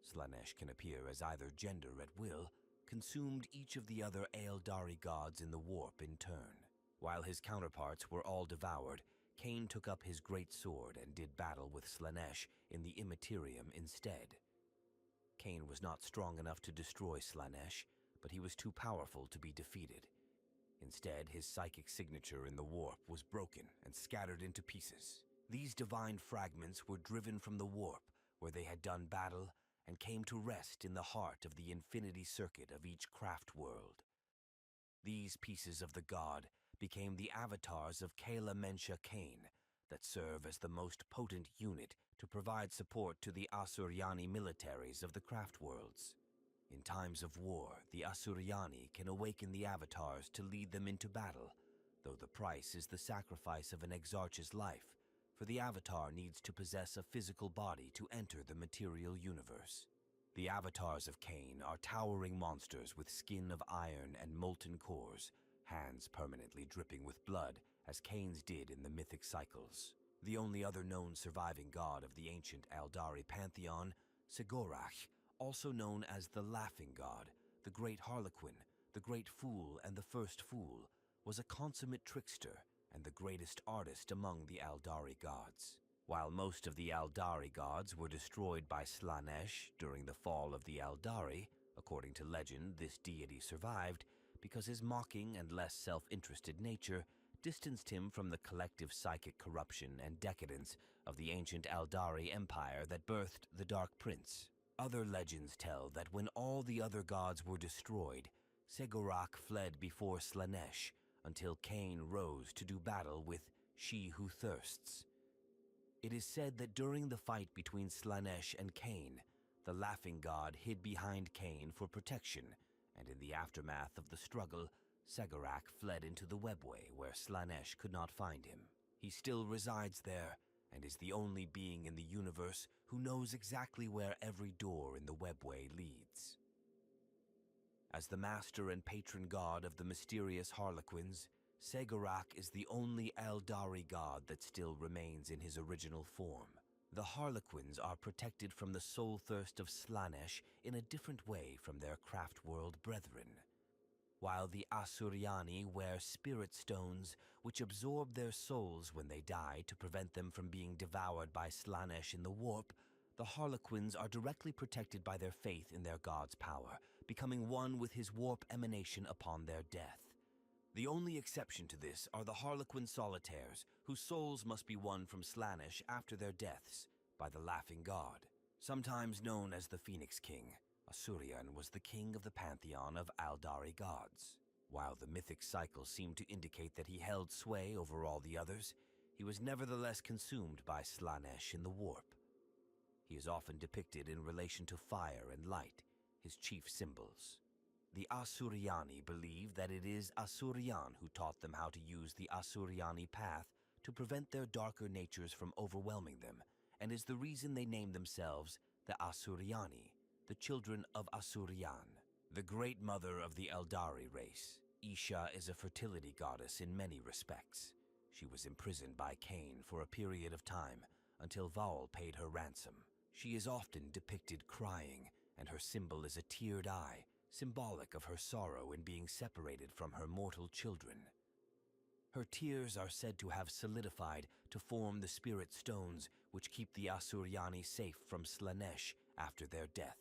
Slaanesh can appear as either gender at will, consumed each of the other Aeldari gods in the warp in turn. While his counterparts were all devoured, Cain took up his great sword and did battle with Slaanesh in the Imperium instead. Cain was not strong enough to destroy Slaanesh, but he was too powerful to be defeated. Instead, his psychic signature in the warp was broken and scattered into pieces. These divine fragments were driven from the warp, where they had done battle, and came to rest in the heart of the infinity circuit of each craft world. These pieces of the god became the avatars of Kala Mensha Cain, that serve as the most potent unit to provide support to the Asuryani militaries of the Craftworlds. In times of war, the Asuryani can awaken the avatars to lead them into battle, though the price is the sacrifice of an exarch's life, for the avatar needs to possess a physical body to enter the material universe. The avatars of Cain are towering monsters with skin of iron and molten cores, hands permanently dripping with blood, as Cain's did in the mythic cycles. The only other known surviving god of the ancient Aeldari pantheon, Segorak, also known as the Laughing God, the Great Harlequin, the Great Fool, and the First Fool, was a consummate trickster and the greatest artist among the Aeldari gods. While most of the Aeldari gods were destroyed by Slaanesh during the fall of the Aeldari, according to legend, this deity survived because his mocking and less self-interested nature distanced him from the collective psychic corruption and decadence of the ancient Aeldari Empire that birthed the Dark Prince. Other legends tell that when all the other gods were destroyed, Segurak fled before Slaanesh until Cain rose to do battle with She Who Thirsts. It is said that during the fight between Slaanesh and Cain, the laughing god hid behind Cain for protection, and in the aftermath of the struggle, Segurak fled into the webway where Slaanesh could not find him. He still resides there, and is the only being in the universe who knows exactly where every door in the webway leads. As the master and patron god of the mysterious Harlequins, Segurak is the only Aeldari god that still remains in his original form. The Harlequins are protected from the soul thirst of Slaanesh in a different way from their Craftworld brethren. While the Asuryani wear spirit stones which absorb their souls when they die to prevent them from being devoured by Slaanesh in the warp, the Harlequins are directly protected by their faith in their god's power, becoming one with his warp emanation upon their death. The only exception to this are the Harlequin solitaires, whose souls must be won from Slaanesh after their deaths by the Laughing God. Sometimes known as the Phoenix King, Asuryan was the king of the pantheon of Aeldari gods. While the mythic cycles seem to indicate that he held sway over all the others, he was nevertheless consumed by Slaanesh in the warp. He is often depicted in relation to fire and light, his chief symbols. The Asuryani believe that it is Asuryan who taught them how to use the Asuryani Path to prevent their darker natures from overwhelming them, and is the reason they name themselves the Asuryani, the children of Asuryan, the great mother of the Eldari race. Isha is a fertility goddess in many respects. She was imprisoned by Cain for a period of time until Vaul paid her ransom. She is often depicted crying, and her symbol is a tiered eye, symbolic of her sorrow in being separated from her mortal children. Her tears are said to have solidified to form the spirit stones which keep the Asuryani safe from Slaanesh after their death.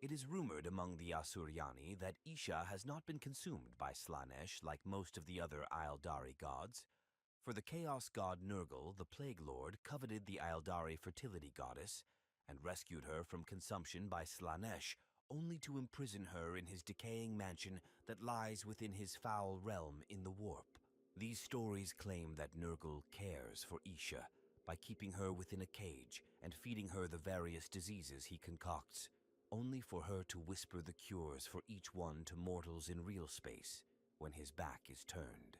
It is rumored among the Asuryani that Isha has not been consumed by Slaanesh like most of the other Aeldari gods, for the chaos god Nurgle, the Plague Lord, coveted the Aeldari fertility goddess and rescued her from consumption by Slaanesh, only to imprison her in his decaying mansion that lies within his foul realm in the warp. These stories claim that Nurgle cares for Isha by keeping her within a cage and feeding her the various diseases he concocts, only for her to whisper the cures for each one to mortals in real space when his back is turned.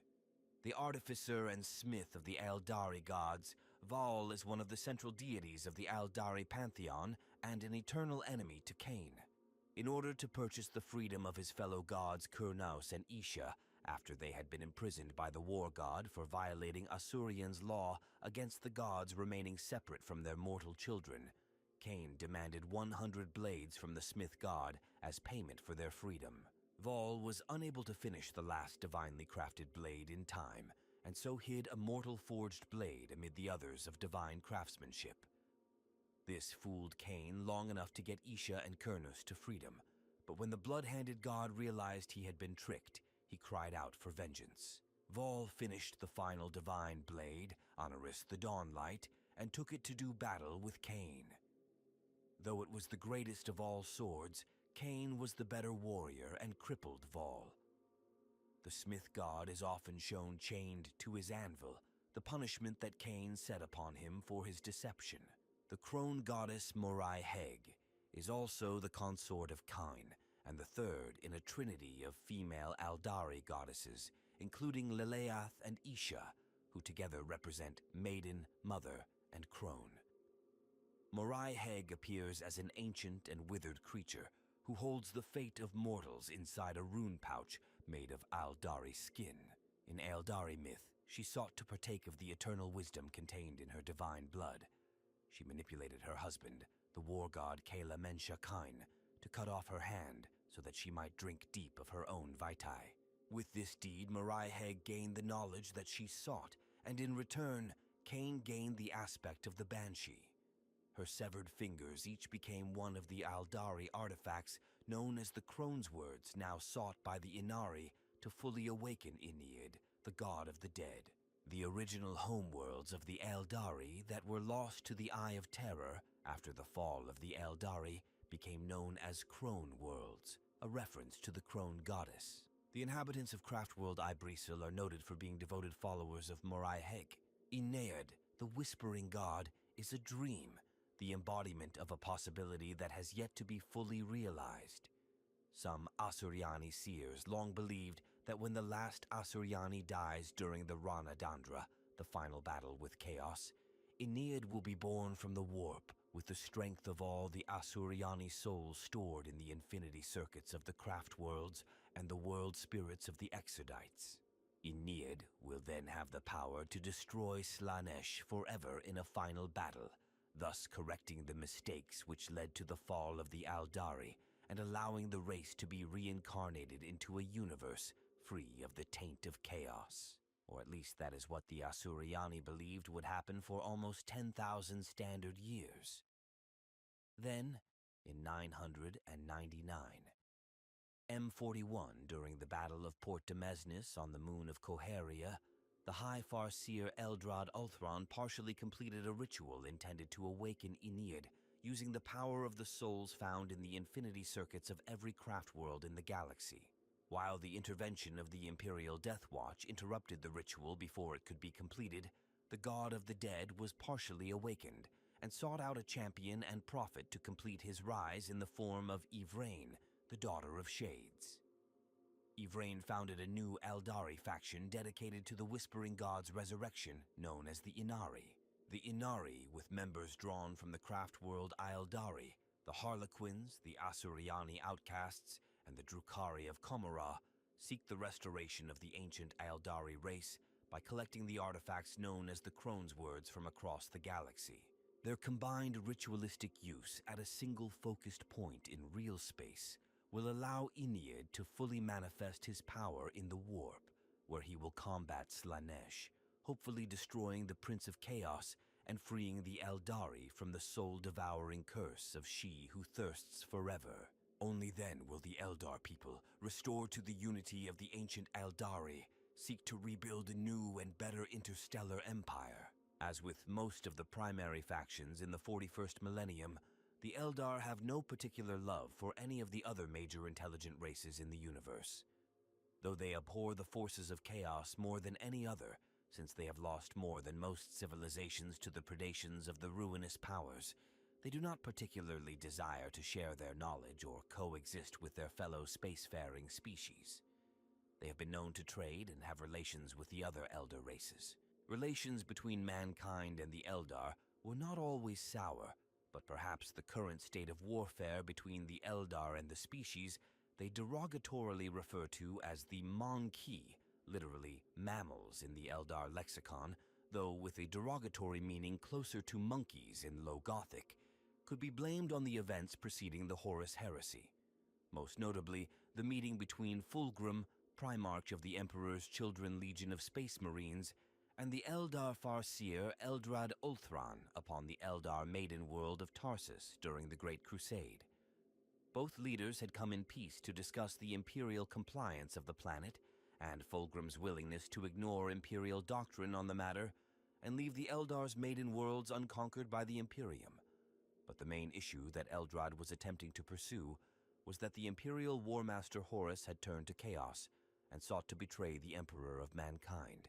The artificer and smith of the Aeldari gods, Vaul is one of the central deities of the Aeldari pantheon and an eternal enemy to Cain. In order to purchase the freedom of his fellow gods Kurnaus and Isha, after they had been imprisoned by the war god for violating Asuryan's law against the gods remaining separate from their mortal children, Cain demanded 100 blades from the smith god as payment for their freedom. Vaul was unable to finish the last divinely crafted blade in time, and so hid a mortal forged blade amid the others of divine craftsmanship. This fooled Cain long enough to get Isha and Kurnus to freedom, but when the blood-handed god realized he had been tricked, he cried out for vengeance. Vaul finished the final divine blade, Honoris the Dawnlight, and took it to do battle with Cain. Though it was the greatest of all swords, Cain was the better warrior and crippled Vaul. The smith god is often shown chained to his anvil, the punishment that Cain set upon him for his deception. The crone goddess Morai Heg is also the consort of Cain, and the third in a trinity of female Aeldari goddesses, including Leleath and Isha, who together represent Maiden, Mother, and Crone. Morai Heg appears as an ancient and withered creature who holds the fate of mortals inside a rune pouch made of Aeldari skin. In Aeldari myth, she sought to partake of the eternal wisdom contained in her divine blood. She manipulated her husband, the war god Kayla Mensha Kain, to cut off her hand so that she might drink deep of her own vitae. With this deed, Heg gained the knowledge that she sought, and in return, Cain gained the aspect of the Banshee. Her severed fingers each became one of the eldari artifacts known as the Crone's Words, now sought by the Inari to fully awaken Inead, the god of the dead. The original homeworlds of the eldari that were lost to the Eye of Terror after the fall of the eldari became known as Crone Worlds, a reference to the Crone goddess. The inhabitants of Craftworld Ibrisel are noted for being devoted followers of Heg. Inead, the Whispering God, is a dream, the embodiment of a possibility that has yet to be fully realized. Some Asuryani seers long believed that when the last Asuryani dies during the Rana Dandra, the final battle with Chaos, Inead will be born from the warp with the strength of all the Asuryani souls stored in the infinity circuits of the craft worlds and the world spirits of the Exodites. Inead will then have the power to destroy Slaanesh forever in a final battle, thus correcting the mistakes which led to the fall of the eldari and allowing the race to be reincarnated into a universe free of the taint of chaos. Or at least that is what the Asuryani believed would happen for almost 10,000 standard years. Then, in 999, M41, during the Battle of Port Demesnes on the moon of Coheria, the High Farseer Eldrad Ulthron partially completed a ritual intended to awaken Inead, using the power of the souls found in the infinity circuits of every craft world in the galaxy. While the intervention of the Imperial Death Watch interrupted the ritual before it could be completed, the god of the dead was partially awakened and sought out a champion and prophet to complete his rise in the form of Yvraine, the daughter of Shades. Yvraine founded a new Eldari faction dedicated to the Whispering God's resurrection, known as the Inari. The Inari, with members drawn from the craft world Aeldari, the Harlequins, the Asuryani outcasts, and the Drukhari of Komara, seek the restoration of the ancient Aeldari race by collecting the artifacts known as the Crone's Words from across the galaxy. Their combined ritualistic use at a single focused point in real space will allow Inead to fully manifest his power in the warp, where he will combat Slaanesh, hopefully destroying the Prince of Chaos and freeing the Eldari from the soul-devouring curse of she who thirsts forever. Only then will the Eldar people, restored to the unity of the ancient Eldari, seek to rebuild a new and better interstellar empire. As with most of the primary factions in the 41st millennium, the Eldar have no particular love for any of the other major intelligent races in the universe. Though they abhor the forces of chaos more than any other, since they have lost more than most civilizations to the predations of the ruinous powers, they do not particularly desire to share their knowledge or coexist with their fellow spacefaring species. They have been known to trade and have relations with the other Elder races. Relations between mankind and the Eldar were not always sour, but perhaps the current state of warfare between the Eldar and the species they derogatorily refer to as the Monkey, literally mammals in the Eldar lexicon, though with a derogatory meaning closer to monkeys in Low Gothic, could be blamed on the events preceding the Horus Heresy. Most notably, the meeting between Fulgrim, primarch of the Emperor's Children Legion of Space Marines, and the Eldar Farseer Eldrad Ulthron upon the Eldar maiden world of Tarsus during the Great Crusade. Both leaders had come in peace to discuss the imperial compliance of the planet and Fulgrim's willingness to ignore imperial doctrine on the matter and leave the Eldar's maiden worlds unconquered by the Imperium. But the main issue that Eldrad was attempting to pursue was that the Imperial War Master Horus had turned to chaos and sought to betray the Emperor of mankind.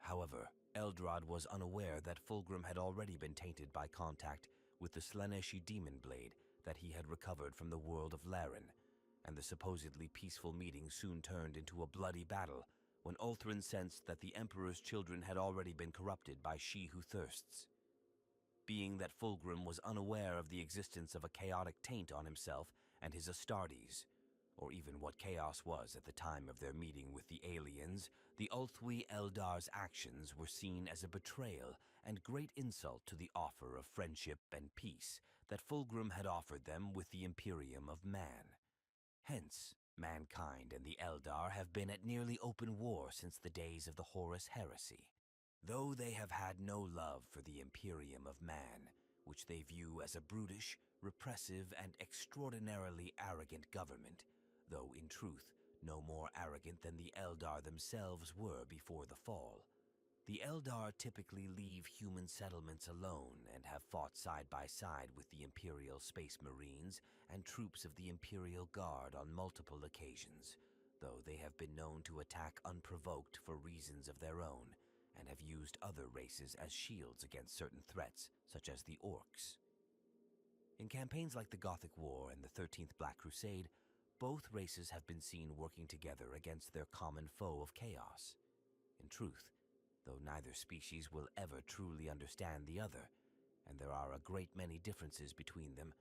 However, Eldrad was unaware that Fulgrim had already been tainted by contact with the Slaaneshi demon blade that he had recovered from the world of Laren, and the supposedly peaceful meeting soon turned into a bloody battle when Ulthran sensed that the Emperor's children had already been corrupted by She Who Thirsts. Being that Fulgrim was unaware of the existence of a chaotic taint on himself and his astartes, or even what chaos was at the time of their meeting with the aliens, the Ulthwi Eldar's actions were seen as a betrayal and great insult to the offer of friendship and peace that Fulgrim had offered them with the Imperium of Man. Hence, Mankind and the Eldar have been at nearly open war since the days of the Horus Heresy. Though they have had no love for the Imperium of man, which they view as a brutish, repressive, and extraordinarily arrogant government, though in truth no more arrogant than the Eldar themselves were before the fall. The Eldar typically leave human settlements alone and have fought side by side with the Imperial Space Marines and troops of the Imperial Guard on multiple occasions, though they have been known to attack unprovoked for reasons of their own and have used other races as shields against certain threats, such as the Orcs. In campaigns like the Gothic War and the 13th Black Crusade, both races have been seen working together against their common foe of chaos. In truth, though neither species will ever truly understand the other, and there are a great many differences between them,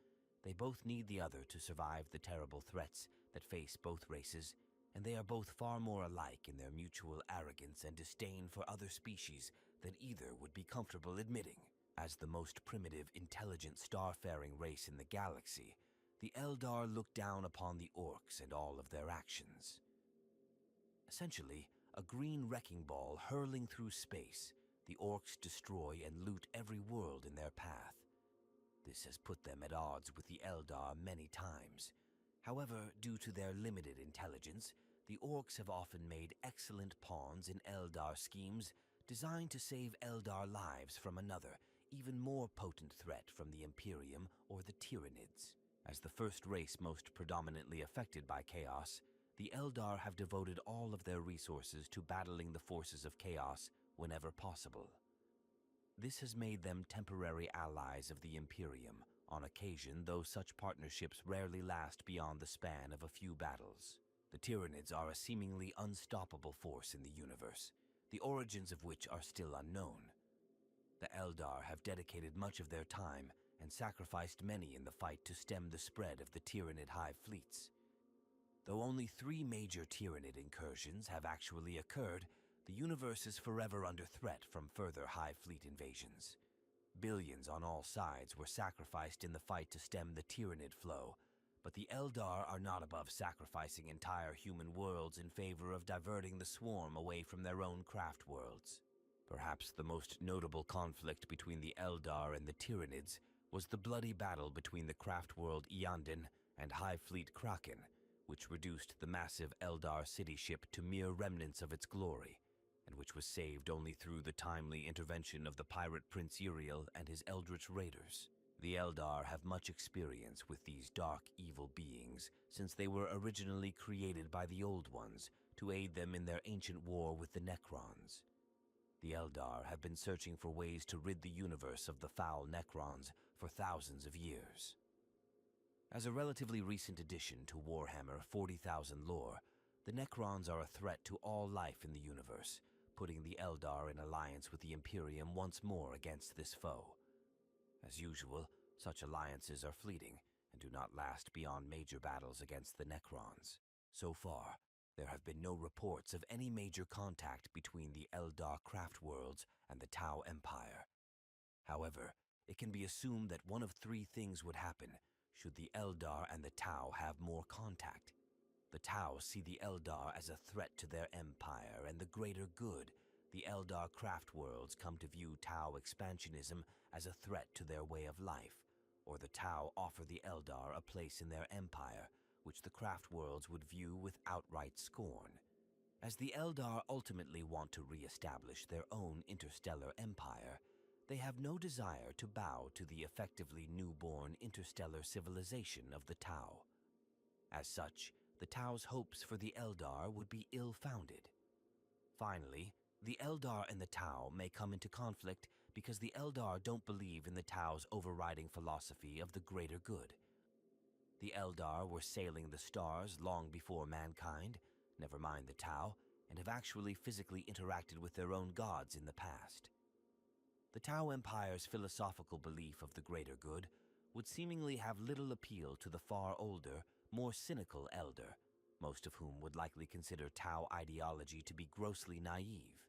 they both need the other to survive the terrible threats that face both races, and they are both far more alike in their mutual arrogance and disdain for other species than either would be comfortable admitting. As the most primitive, intelligent starfaring race in the galaxy, the Eldar look down upon the Orcs and all of their actions. Essentially, a green wrecking ball hurling through space, the Orcs destroy and loot every world in their path. This has put them at odds with the Eldar many times. However, due to their limited intelligence, the Orcs have often made excellent pawns in Eldar schemes designed to save Eldar lives from another, even more potent threat from the Imperium or the Tyranids. As the first race most predominantly affected by chaos, the Eldar have devoted all of their resources to battling the forces of chaos whenever possible. This has made them temporary allies of the Imperium, on occasion, though such partnerships rarely last beyond the span of a few battles. The Tyranids are a seemingly unstoppable force in the universe, the origins of which are still unknown. The Eldar have dedicated much of their time and sacrificed many in the fight to stem the spread of the Tyranid hive fleets. Though only 3 major Tyranid incursions have actually occurred, the universe is forever under threat from further hive fleet invasions. Billions on all sides were sacrificed in the fight to stem the Tyranid flow, but the Eldar are not above sacrificing entire human worlds in favor of diverting the swarm away from their own craft worlds. Perhaps the most notable conflict between the Eldar and the Tyranids was the bloody battle between the craft world Iyanden and Hive Fleet Kraken, which reduced the massive Eldar city ship to mere remnants of its glory, and which was saved only through the timely intervention of the pirate Prince Uriel and his eldritch raiders. The Eldar have much experience with these dark, evil beings, since they were originally created by the Old Ones to aid them in their ancient war with the Necrons. The Eldar have been searching for ways to rid the universe of the foul Necrons for thousands of years. As a relatively recent addition to Warhammer 40,000 lore, the Necrons are a threat to all life in the universe, putting the Eldar in alliance with the Imperium once more against this foe. As usual, such alliances are fleeting and do not last beyond major battles against the Necrons. So far, there have been no reports of any major contact between the Eldar Craftworlds and the Tau Empire. However, it can be assumed that one of 3 things would happen should the Eldar and the Tau have more contact. The Tau see the Eldar as a threat to their empire and the greater good. The Eldar Craftworlds come to view Tau expansionism as a threat to their way of life, or the Tau offer the Eldar a place in their empire, which the Craftworlds would view with outright scorn. As the Eldar ultimately want to re-establish their own interstellar empire, they have no desire to bow to the effectively newborn interstellar civilization of the Tau. As such, the Tau's hopes for the Eldar would be ill-founded. Finally, the Eldar and the Tau may come into conflict because the Eldar don't believe in the Tau's overriding philosophy of the greater good. The Eldar were sailing the stars long before mankind, never mind the Tau, and have actually physically interacted with their own gods in the past. The Tau Empire's philosophical belief of the greater good would seemingly have little appeal to the far older, more cynical Eldar, most of whom would likely consider Tau ideology to be grossly naive.